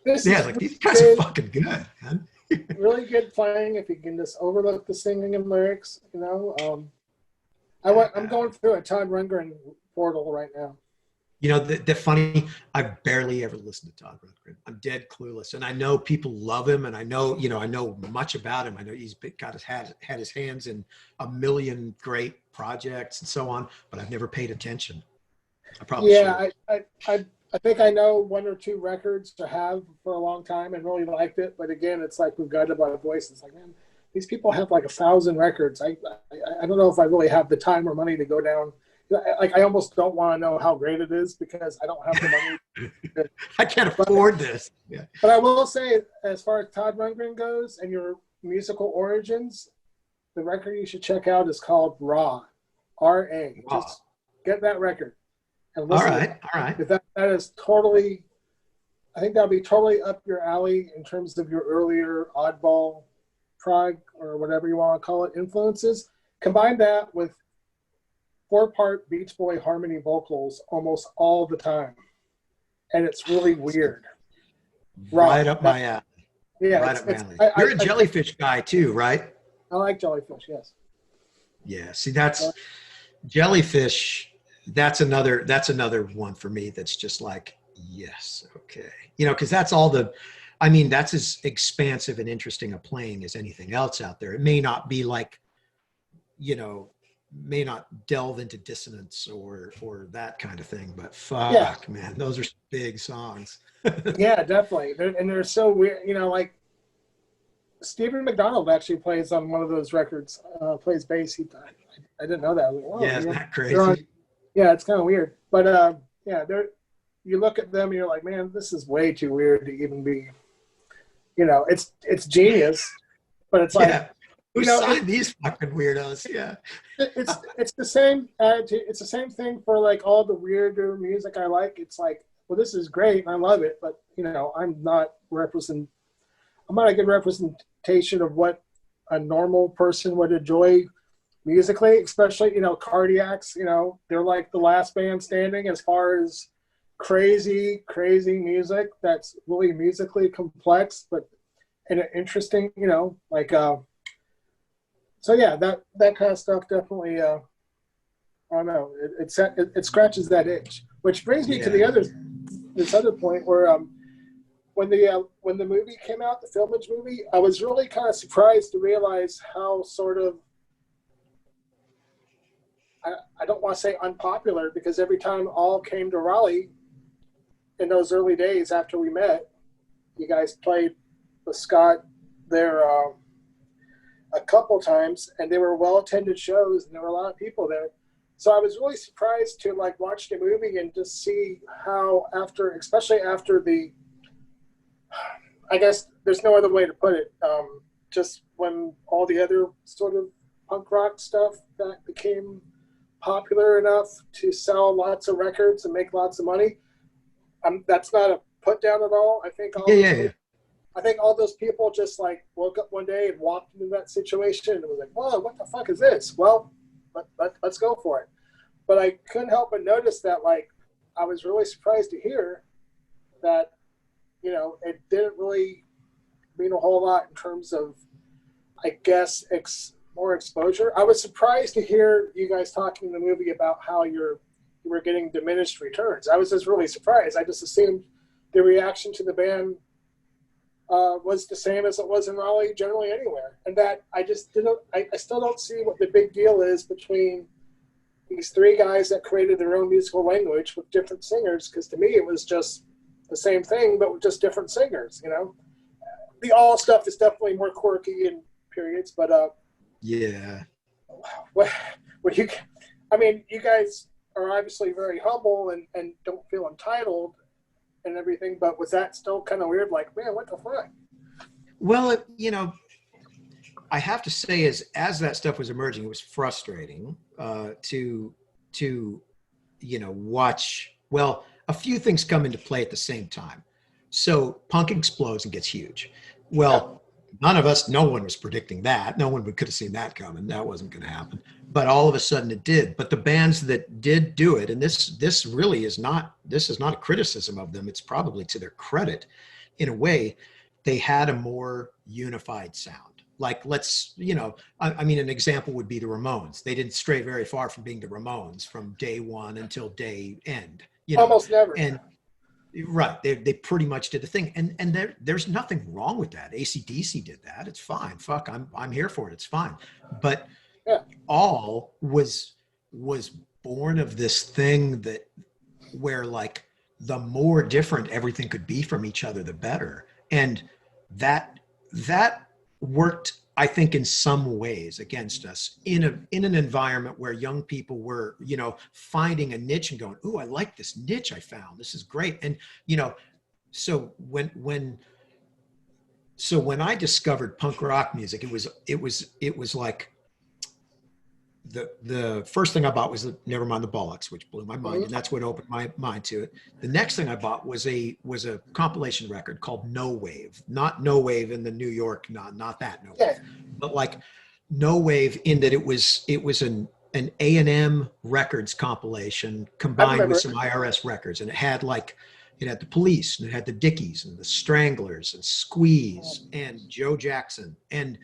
Like these guys are fucking good, man. Really good playing if you can just overlook the singing and lyrics, you know. I'm going through a Todd Rundgren portal right now. You know, the funny, I barely ever listened to Todd Rundgren. I'm dead clueless. And I know people love him, and I know much about him. I know he's had his hands in a million great projects and so on, but I've never paid attention. I probably should. I think I know one or two records to have for a long time and really liked it. But again, it's like we've got it by voice. It's like, man, these people have like 1,000 records. I don't know if I really have the time or money to go down. Like, I almost don't want to know how great it is because I don't have the money. I can't afford this. Yeah. But I will say, as far as Todd Rundgren goes and your musical origins, the record you should check out is called Raw, R-A. Raw. Just get that record and listen. All right. That is totally, I think that'll be totally up your alley in terms of your earlier oddball prog or whatever you want to call it influences. Combine that with 4-part Beach Boy harmony vocals almost all the time, and it's really weird. Right up my alley. Yeah, right up my alley. You're a Jellyfish guy too, right? I like Jellyfish. Yes. Yeah. See, that's Jellyfish. That's another one for me. That's just like, yes, okay. You know, because that's all that's as expansive and interesting a playing as anything else out there. It may not be like, you know, may not delve into dissonance or that kind of thing, but fuck, man, those are big songs. Yeah, definitely. They're so weird. You know, like Stephen McDonald actually plays on one of those records, plays bass. I didn't know that. I was like, yeah, isn't that crazy? Yeah, it's kind of weird. But you look at them and you're like, man, this is way too weird to even be, you know, it's genius, but it's like, who signed these fucking weirdos? Yeah. It's the same attitude. It's the same thing for like all the weirder music I like. It's like, well, this is great and I love it, but you know, I'm not a good representation of what a normal person would enjoy musically, especially, you know, Cardiacs, you know, they're like the last band standing as far as crazy music that's really musically complex, but in an interesting, you know, like, so yeah, that kind of stuff definitely, I don't know, it scratches that itch, which brings me to this other point where, when the movie came out, the Filmage movie, I was really kind of surprised to realize how sort of, I don't want to say unpopular, because every time all came to Raleigh in those early days after we met, you guys played with Scott there a couple times, and they were well-attended shows, and there were a lot of people there. So I was really surprised to like watch the movie and just see how especially after the, I guess there's no other way to put it, just when all the other sort of punk rock stuff that became popular enough to sell lots of records and make lots of money. That's not a put down at all. I think I think all those people just like woke up one day and walked into that situation and was like, whoa, what the fuck is this? Well, let's go for it. But I couldn't help but notice that, like, I was really surprised to hear that, you know, it didn't really mean a whole lot in terms of, I guess, more exposure. I was surprised to hear you guys talking in the movie about how you were getting diminished returns. I was just really surprised. I just assumed the reaction to the band was the same as it was in Raleigh, generally anywhere. And that I just didn't, I still don't see what the big deal is between these three guys that created their own musical language with different singers. Because to me, it was just the same thing, but with just different singers, you know? The all stuff is definitely more quirky in periods, but yeah. What you guys are obviously very humble and don't feel entitled and everything, but was that still kind of weird? Like, man, what the fuck? Well, you know, I have to say, as that stuff was emerging, it was frustrating to you know, watch. Well, a few things come into play at the same time. So punk explodes and gets huge. Well, no one was predicting that. No one could have seen that coming. That wasn't going to happen. But all of a sudden it did. But the bands that did do it, and this really is not a criticism of them. It's probably to their credit. In a way, they had a more unified sound. Like, let's, I mean, an example would be the Ramones. They didn't stray very far from being the Ramones from day one until day end, Almost never. and right. They pretty much did the thing. And there's nothing wrong with that. AC/DC did that. It's fine. Fuck, I'm here for it. It's fine. But Yeah. all was born of this thing where like the more different everything could be from each other, the better. And that worked, I think, in some ways against us in an environment where young people were, finding a niche and going, "Ooh, I like this niche I found. This is great." And, so when I discovered punk rock music, it was like the first thing I bought was Nevermind the Bollocks, which blew my mind, and that's what opened my mind to it. The next thing I bought was a compilation record called No Wave, not No Wave in the New York, not that No Wave, but like No Wave in that it was an A&M Records compilation combined with some IRS records, and it had the Police, and it had the Dickies and the Stranglers and Squeeze and Joe Jackson, and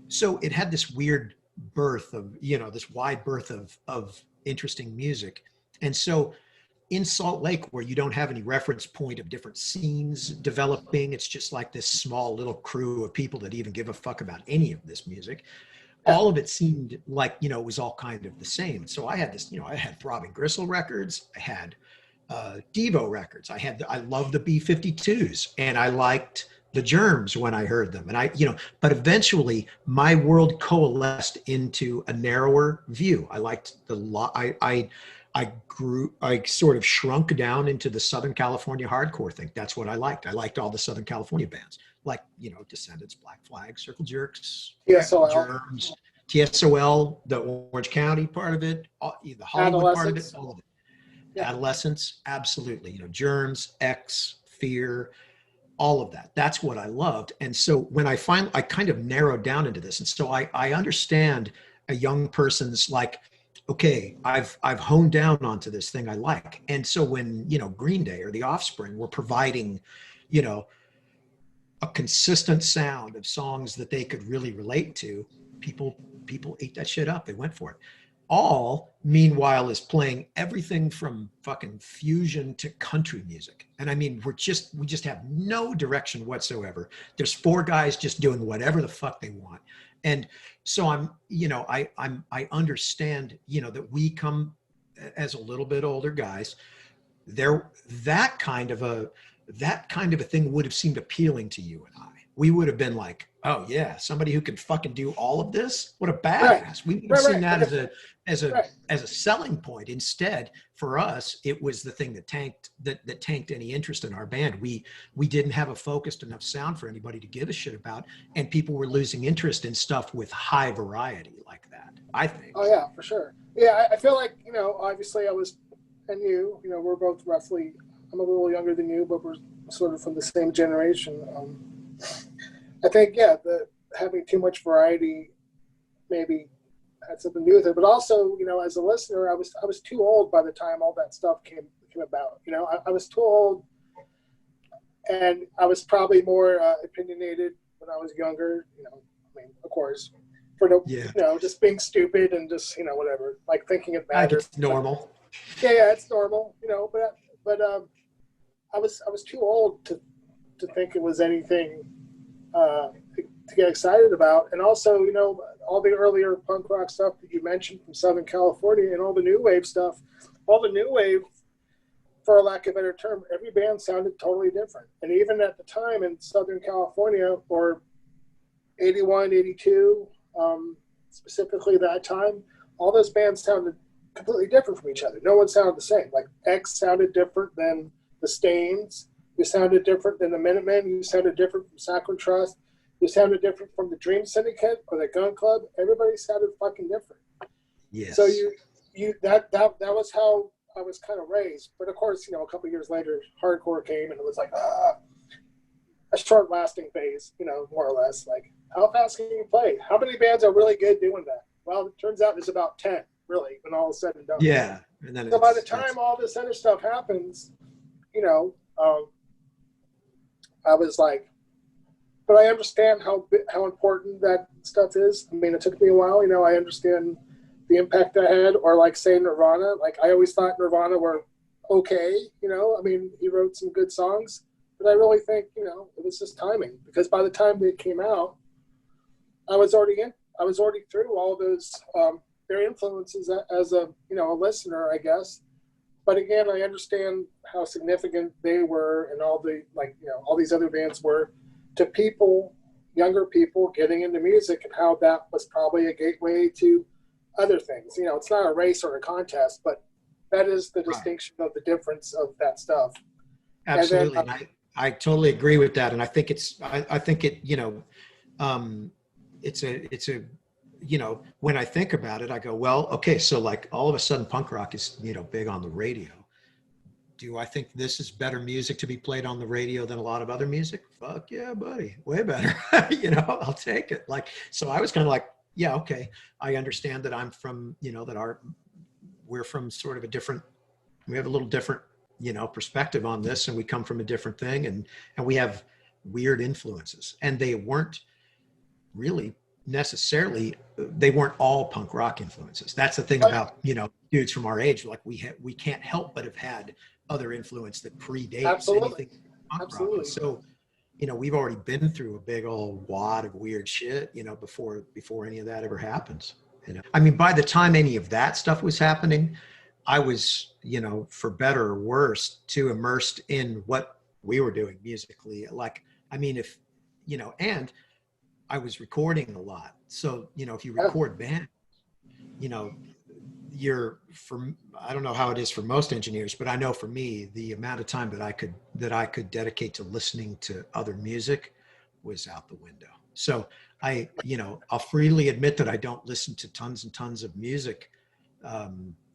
so it had this weird birth of, this wide berth of interesting music. And so in Salt Lake, where you don't have any reference point of different scenes developing, it's just like this small little crew of people that even give a fuck about any of this music. All of it seemed like, it was all kind of the same. So I had this, I had Throbbing Gristle records, I had Devo records, I loved the B-52s, and I liked the Germs when I heard them. And but eventually my world coalesced into a narrower view. I liked I sort of shrunk down into the Southern California hardcore thing. That's what I liked. I liked all the Southern California bands, like, Descendents, Black Flag, Circle Jerks, TSOL. Germs, TSOL, the Orange County part of it, the Hollywood part of it, all of it. Yeah. Adolescence, absolutely. Germs, X, Fear, all of that. That's what I loved. And so when I kind of narrowed down into this. And so I understand a young person's like, okay, I've honed down onto this thing I like. And so when, Green Day or The Offspring were providing, a consistent sound of songs that they could really relate to, people ate that shit up. They went for it. All, meanwhile, is playing everything from fucking fusion to country music. And I mean, we just have no direction whatsoever. There's four guys just doing whatever the fuck they want. And so I understand, that we come as a little bit older guys, that kind of a thing would have seemed appealing to you and I. We would have been like, oh yeah, somebody who can fucking do all of this. What a badass. Right. We would have seen that as a selling point. Instead, for us, it was the thing that tanked any interest in our band. We didn't have a focused enough sound for anybody to give a shit about, and people were losing interest in stuff with high variety like that, I think. Oh yeah, for sure. Yeah, I feel like, obviously I was, and we're both roughly, I'm a little younger than you, but we're sort of from the same generation. I think, having too much variety maybe had something to do with it, but also, as a listener, I was too old by the time all that stuff came about. I was too old, and I was probably more opinionated when I was younger. Of course, for just being stupid and just whatever, like thinking it mattered. It's normal. Yeah, it's normal. But I was too old to think it was anything to get excited about. And also, all the earlier punk rock stuff that you mentioned from Southern California and all the new wave stuff, for lack of a better term, every band sounded totally different. And even at the time in Southern California, or 81, 82, specifically that time, all those bands sounded completely different from each other. No one sounded the same. Like X sounded different than the Stains. You sounded different than the Minutemen. You sounded different from Sacred Trust. You sounded different from the Dream Syndicate or the Gun Club. Everybody sounded fucking different. Yes. So that was how I was kind of raised. But of course, a couple of years later, hardcore came, and it was like a short-lasting phase. More or less. Like, how fast can you play? How many bands are really good doing that? Well, it turns out there's about 10, really, when all is said and done. Yeah. And then so by the time all this other stuff happens, I was like, but I understand how important that stuff is. I mean, it took me a while. You know, I understand the impact that had, or like say Nirvana. Like I always thought Nirvana were okay. You know, I mean, he wrote some good songs, but I really think, you know, it was just timing, because by the time they came out, I was already through all those their influences as a, you know, a listener, I guess. But again, I understand how significant they were, and all the, like, you know, all these other bands were to people, younger people getting into music, and how that was probably a gateway to other things. You know, it's not a race or a contest, but that is the distinction of the difference of that stuff. Absolutely. And then, And I totally agree with that. And I think I think it, you know, it's a, you know, when I think about it, I go, well, okay, so like all of a sudden punk rock is, you know, big on the radio. Do I think this is better music to be played on the radio than a lot of other music? Fuck yeah, buddy. Way better. You know, I'll take it. Like, so I was kind of like, yeah, okay. I understand that I'm from, you know, we're from sort of a different, we have a little different, you know, perspective on this, and we come from a different thing, and we have weird influences, and they weren't really necessarily, they weren't all punk rock influences. That's the thing about, you know, dudes from our age. Like we can't help but have had other influence that predates anything punk rock. And so, you know, we've already been through a big old wad of weird shit, you know, before any of that ever happens. You know, I mean, by the time any of that stuff was happening, I was, you know, for better or worse, too immersed in what we were doing musically. Like, I mean, if, you know, and I was recording a lot. So, you know, if you record band, you know, I don't know how it is for most engineers, but I know for me, the amount of time that I could dedicate to listening to other music was out the window. So you know, I'll freely admit that I don't listen to tons and tons of music.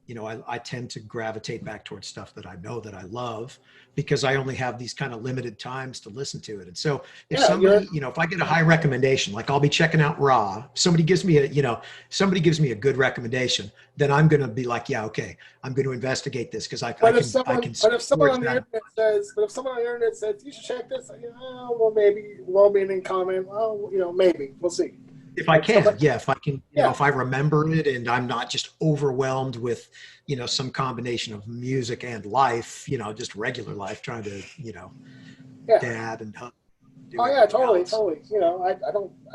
You know, I tend to gravitate back towards stuff that I know that I love, because I only have these kind of limited times to listen to it. And so if somebody, you know, if I get a high recommendation, like I'll be checking out Raw, somebody gives me a good recommendation, then I'm going to be like, yeah, okay, I'm going to investigate this, because but if someone on the internet says you should check this, well, maybe, well-meaning comment, well, you know, maybe, we'll see. If I can, if I can, you know, if I remember it and I'm not just overwhelmed with, you know, some combination of music and life, you know, just regular life, trying to, you know, dab and hug. Oh yeah, totally. You know, I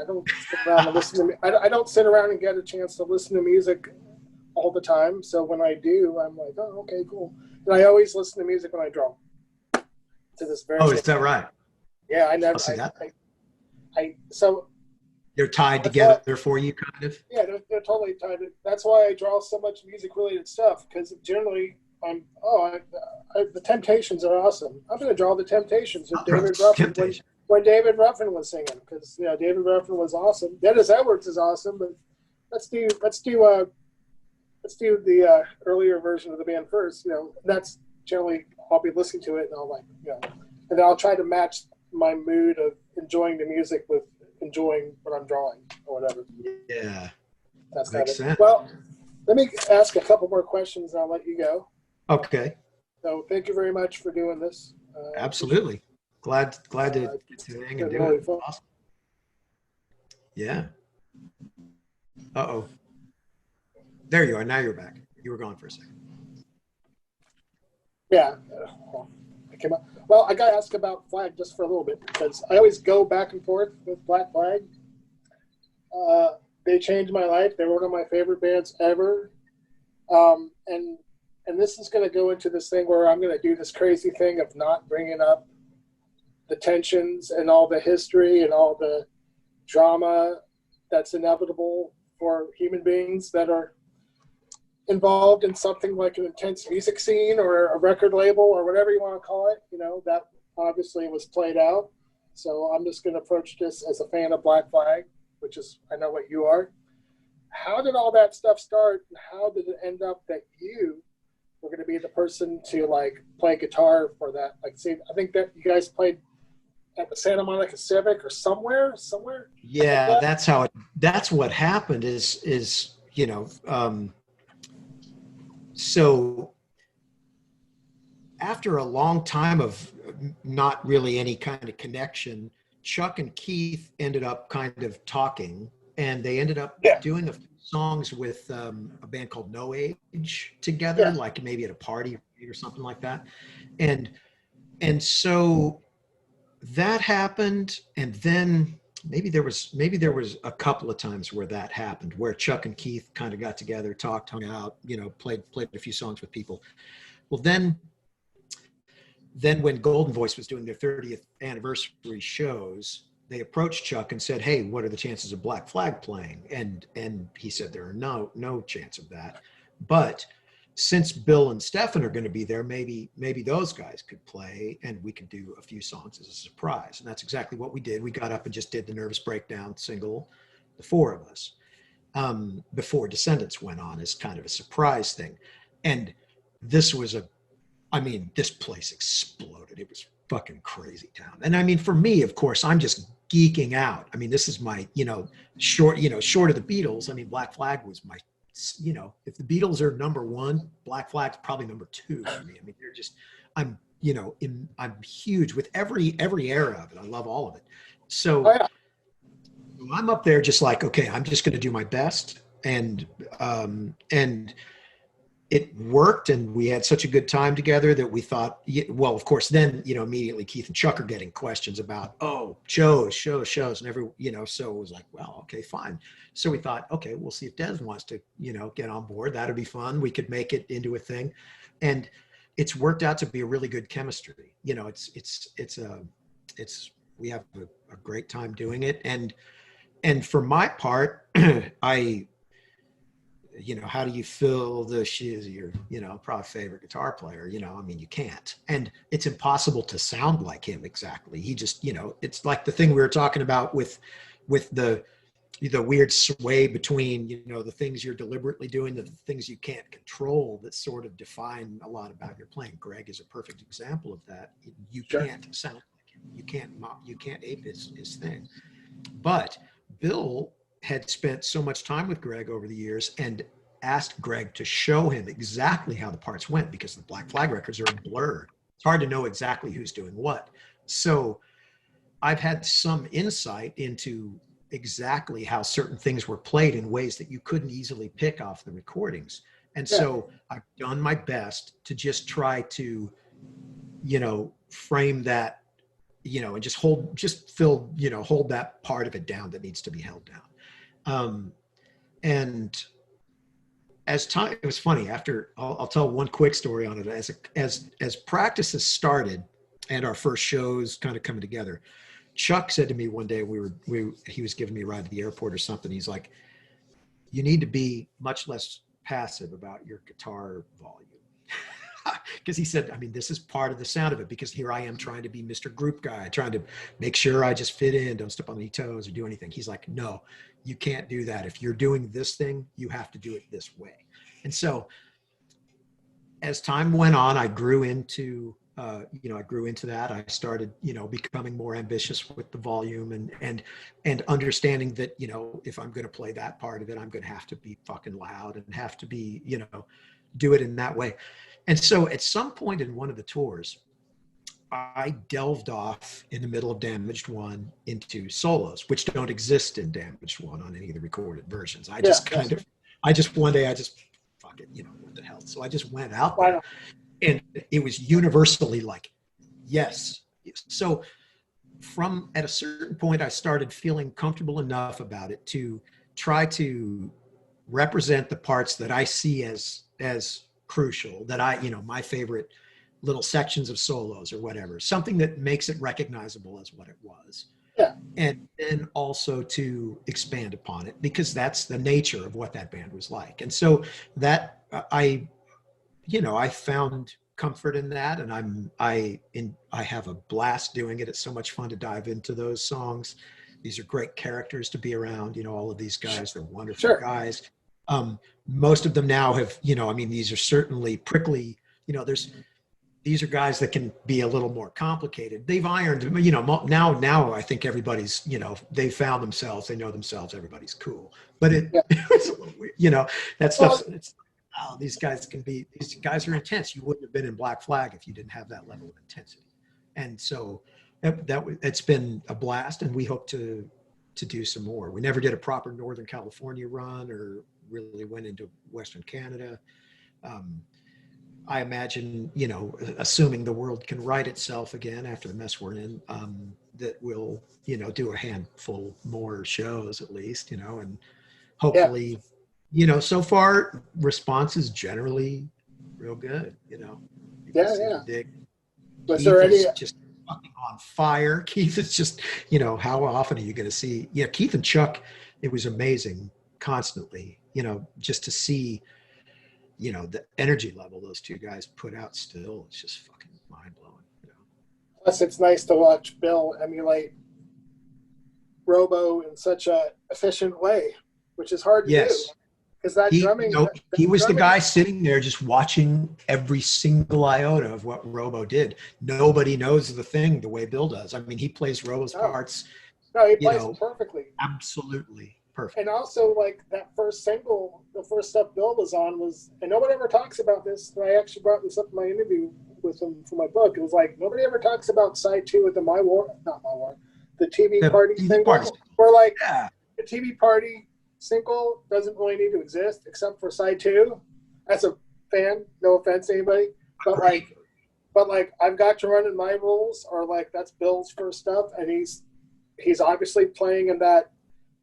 don't sit around and listen to I don't sit around and get a chance to listen to music all the time. So when I do, I'm like, oh, okay, cool. And I always listen to music when I draw. To this very. Oh, is that right? Yeah, I never. So. They're tied together for you, kind of? Yeah, they're totally tied. That's why I draw so much music-related stuff, because generally the Temptations are awesome. I'm going to draw the Temptations with David Ruffin when David Ruffin was singing, because, you know, David Ruffin was awesome. Dennis Edwards is awesome, but let's do the earlier version of the band first. You know, that's generally, I'll be listening to it and I'll, like, you know, and then I'll try to match my mood of enjoying the music with enjoying what I'm drawing or whatever. Yeah, that's kind of sense. Well, let me ask a couple more questions and I'll let you go. Okay. So thank you very much for doing this. Absolutely. Glad to get to hang and do really it. Awesome. Yeah. Uh-oh. There you are. Now you're back. You were gone for a second. Yeah. I came up. Well, I got to ask about Flag just for a little bit, because I always go back and forth with Black Flag. They changed my life. They were one of my favorite bands ever. And this is going to go into this thing where I'm going to do this crazy thing of not bringing up the tensions and all the history and all the drama that's inevitable for human beings that are involved in something like an intense music scene or a record label or whatever you want to call it. You know, that obviously was played out. So I'm just going to approach this as a fan of Black Flag, which is, I know what you are. How did all that stuff start, and how did it end up that you were going to be the person to, like, play guitar for that? Like, see, I think that you guys played at the Santa Monica Civic or somewhere. Yeah, like that's what happened is, you know, so after a long time of not really any kind of connection Chuck and Keith ended up kind of talking, and they ended up Yeah. doing a few songs with a band called No Age together, Yeah. like maybe at a party or something like that. And so that happened, and then maybe there was a couple of times where that happened, where Chuck and Keith kind of got together, talked, hung out, played a few songs with people. Well, then when Golden Voice was doing their 30th anniversary shows, they approached Chuck and said, "Hey, what are the chances of Black Flag playing?" And he said there are no chance of that, but since Bill and Stephen are going to be there, maybe those guys could play and we could do a few songs as a surprise. And that's exactly what we did. We got up and just did the Nervous Breakdown single, the four of us, before Descendents went on as kind of a surprise thing. And this was this place exploded. It was fucking crazy town. And I mean, for me, of course, I'm just geeking out. I mean, this is my, short of the Beatles. I mean, Black Flag was my, if the Beatles are number one, Black Flag's probably number two for me. I mean, they're just, I'm huge with every era of it. I love all of it. So I'm up there just like, okay, I'm just going to do my best. And it worked, and we had such a good time together that we thought, well, of course, then, immediately Keith and Chuck are getting questions about, shows, and so it was like, well, okay, fine. So we thought, okay, we'll see if Des wants to, get on board. That'd be fun. We could make it into a thing. And it's worked out to be a really good chemistry. We have a great time doing it. And for my part, how do you fill the shoes of your, probably favorite guitar player? You can't. And it's impossible to sound like him exactly. He just, it's like the thing we were talking about with the weird sway between, the things you're deliberately doing, the things you can't control that sort of define a lot about your playing. Greg is a perfect example of that. You can't sound like him. You can't ape his thing. But Bill had spent so much time with Greg over the years and asked Greg to show him exactly how the parts went, because the Black Flag records are blurred. It's hard to know exactly who's doing what. So I've had some insight into exactly how certain things were played in ways that you couldn't easily pick off the recordings. And so I've done my best to just try to, frame that, and just hold that part of it down that needs to be held down. And as time, it was funny, after, I'll tell one quick story on it. As practices started and our first shows kind of coming together, Chuck said to me one day, he was giving me a ride to the airport or something. He's like, "You need to be much less passive about your guitar volume." Because he said, this is part of the sound of it, because here I am trying to be Mr. Group Guy, trying to make sure I just fit in, don't step on any toes or do anything. He's like, "No, you can't do that. If you're doing this thing, you have to do it this way." And so as time went on, I grew into that. I started, becoming more ambitious with the volume and understanding that, if I'm going to play that part of it, I'm going to have to be fucking loud and have to be, do it in that way. And so at some point in one of the tours, I delved off in the middle of Damaged One into solos, which don't exist in Damaged One on any of the recorded versions. One day, fuck it, what the hell. So I just went out there, and it was universally like, yes. So at a certain point, I started feeling comfortable enough about it to try to represent the parts that I see as crucial, that my favorite little sections of solos or whatever, something that makes it recognizable as what it was. Yeah. And then also to expand upon it, because that's the nature of what that band was like. And so that I found comfort in that, and I have a blast doing it. It's so much fun to dive into those songs. These are great characters to be around, all of these guys, they're wonderful guys. Most of them now have, these are certainly prickly, these are guys that can be a little more complicated. They've ironed, now I think everybody's, they've found themselves, they know themselves, everybody's cool. But it's a little weird, that stuff, these guys are intense. You wouldn't have been in Black Flag if you didn't have that level of intensity. And so It's been a blast, and we hope to do some more. We never did a proper Northern California run or really went into Western Canada. I imagine, assuming the world can right itself again after the mess we're in, that we'll, do a handful more shows at least, and Yeah. hopefully, so far response is generally real good, People Yeah, seem yeah. to dig. Was Keith there any? is just fucking on fire. Keith is just, how often are you going to see? Yeah, Keith and Chuck, it was amazing constantly, just to see, the energy level those two guys put out still. It's just fucking mind blowing. Plus, it's nice to watch Bill emulate Robo in such a efficient way, which is hard to do. Yes. Because that drumming, he was the guy sitting there just watching every single iota of what Robo did. Nobody knows the thing the way Bill does. I mean, he plays Robo's parts. No, he plays perfectly. Absolutely perfect. And also, like, that first single, the first stuff Bill was on was, and nobody ever talks about this, and I actually brought this up in my interview with him for my book. It was like, nobody ever talks about side 2 of the the TV Party single. Where, like, the TV Party single doesn't really need to exist except for side 2. As a fan, no offense to anybody, but like I've got to run in my rules, or like that's Bill's first stuff, and he's obviously playing in that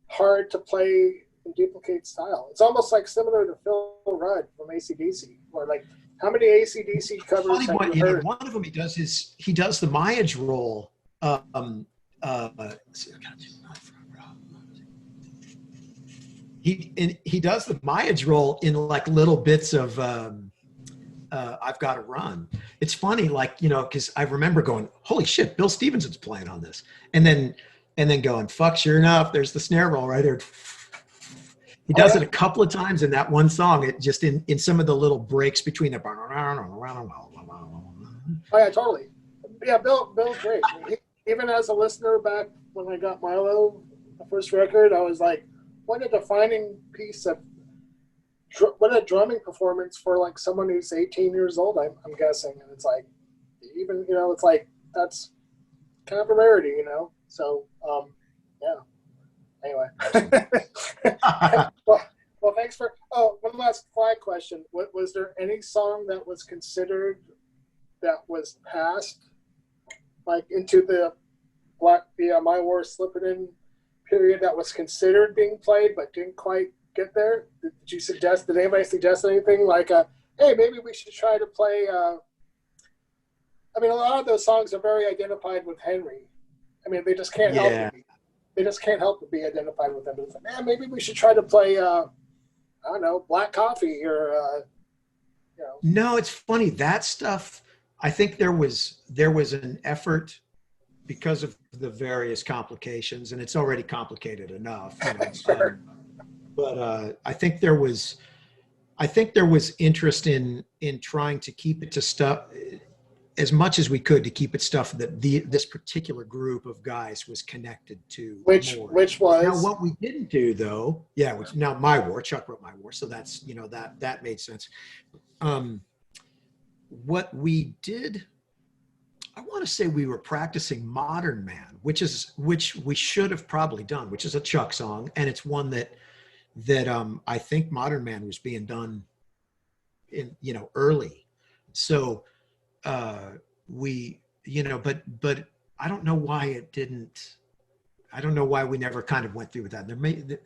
hard to play and duplicate style. It's almost like similar to Phil Rudd from AC/DC, or like how many AC/DC covers have you heard? One of them he does the Mayaj roll. He does the Mayaj roll in like little bits of I've Got to Run. It's funny, like, because I remember going, holy shit, Bill Stevenson's playing on this, and then going, fuck, sure enough, there's the snare roll right there. He does it a couple of times in that one song. It just in some of the little breaks between the. Oh yeah, totally. Yeah, Bill's great. Even as a listener back when I got Milo, the first record, I was like, what a defining piece of, what a drumming performance for like someone who's 18 years old, I'm guessing. And it's like, even, it's like, that's kind of a rarity, So, yeah. Anyway. well, thanks for, one last flag question. Was there any song that was considered that was passed, like into the My War Slipperton period, that was considered being played but didn't quite get there? Did anybody suggest anything like, hey, maybe we should try to play, I mean, a lot of those songs are very identified with Henry. I mean, they just can't help it. They just can't help but be identified with them. But it's like, man, maybe we should try to play, I don't know, Black Coffee or, No, it's funny. That stuff, I think there was an effort because of the various complications, and it's already complicated enough. Sure. But I think there was interest in trying to keep it to stuff as much as we could, to keep it stuff that this particular group of guys was connected to. Which was now what we didn't do though. Yeah, now My War. Chuck wrote My War, so that's that made sense. What we did, I want to say we were practicing Modern Man, which we should have probably done, which is a Chuck song, and it's one that I think Modern Man was being done in early. So we but I don't know why it didn't. I don't know why we never kind of went through with that.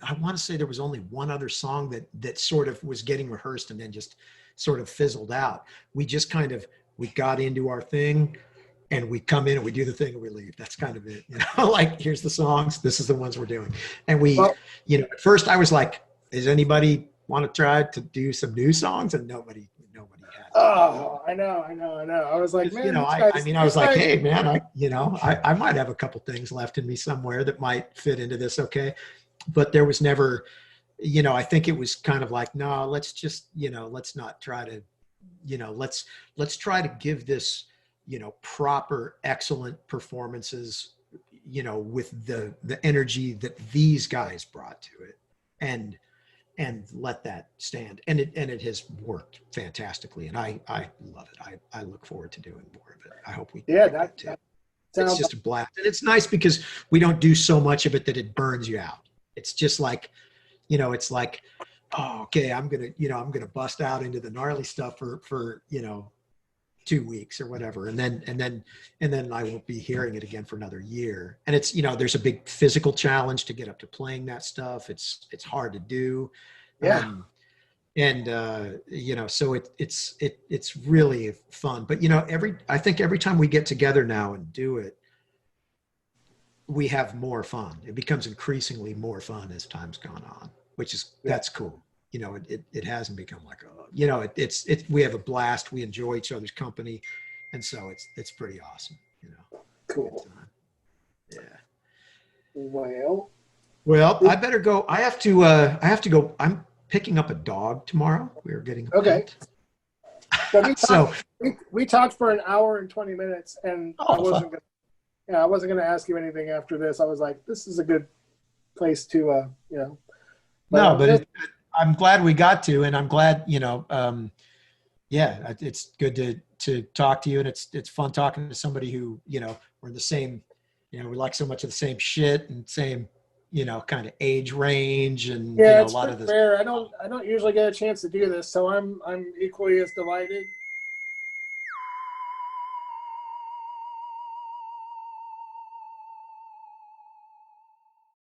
I want to say there was only one other song that sort of was getting rehearsed and then just sort of fizzled out. We just we got into our thing, and we come in and we do the thing and we leave. That's kind of it. Like, here's the songs. This is the ones we're doing. And we, at first I was like, does anybody want to try to do some new songs? And nobody had. Oh, I know. I was like, man, I was like, hey man, I might have a couple things left in me somewhere that might fit into this. Okay. But there was never, I think it was kind of like, no, let's just, let's not try to, let's try to give this, proper, excellent performances, with the energy that these guys brought to it, and let that stand. And it has worked fantastically. And I love it. I look forward to doing more of it. I hope we that It's just a blast. And it's nice because we don't do so much of it that it burns you out. It's just like, it's like, oh, okay, I'm going to bust out into the gnarly stuff for 2 weeks or whatever. And then I won't be hearing it again for another year. And it's, there's a big physical challenge to get up to playing that stuff. It's hard to do. Yeah. So it's really fun, but I think every time we get together now and do it, we have more fun. It becomes increasingly more fun as time's gone on, that's cool. It hasn't become like, we have a blast. We enjoy each other's company. And so it's pretty awesome, Cool. Yeah. Well, I better go. I have to go. I'm picking up a dog tomorrow. We're getting a okay. pet. So we talked for an hour and 20 minutes, and I wasn't going to ask you anything after this. I was like, this is a good place to, I'm glad we got to, and I'm glad, it's good to talk to you, and it's fun talking to somebody who, we're in the same, we like so much of the same shit and same, kind of age range, and it's a lot of this. rare. I don't usually get a chance to do this, so I'm equally as delighted.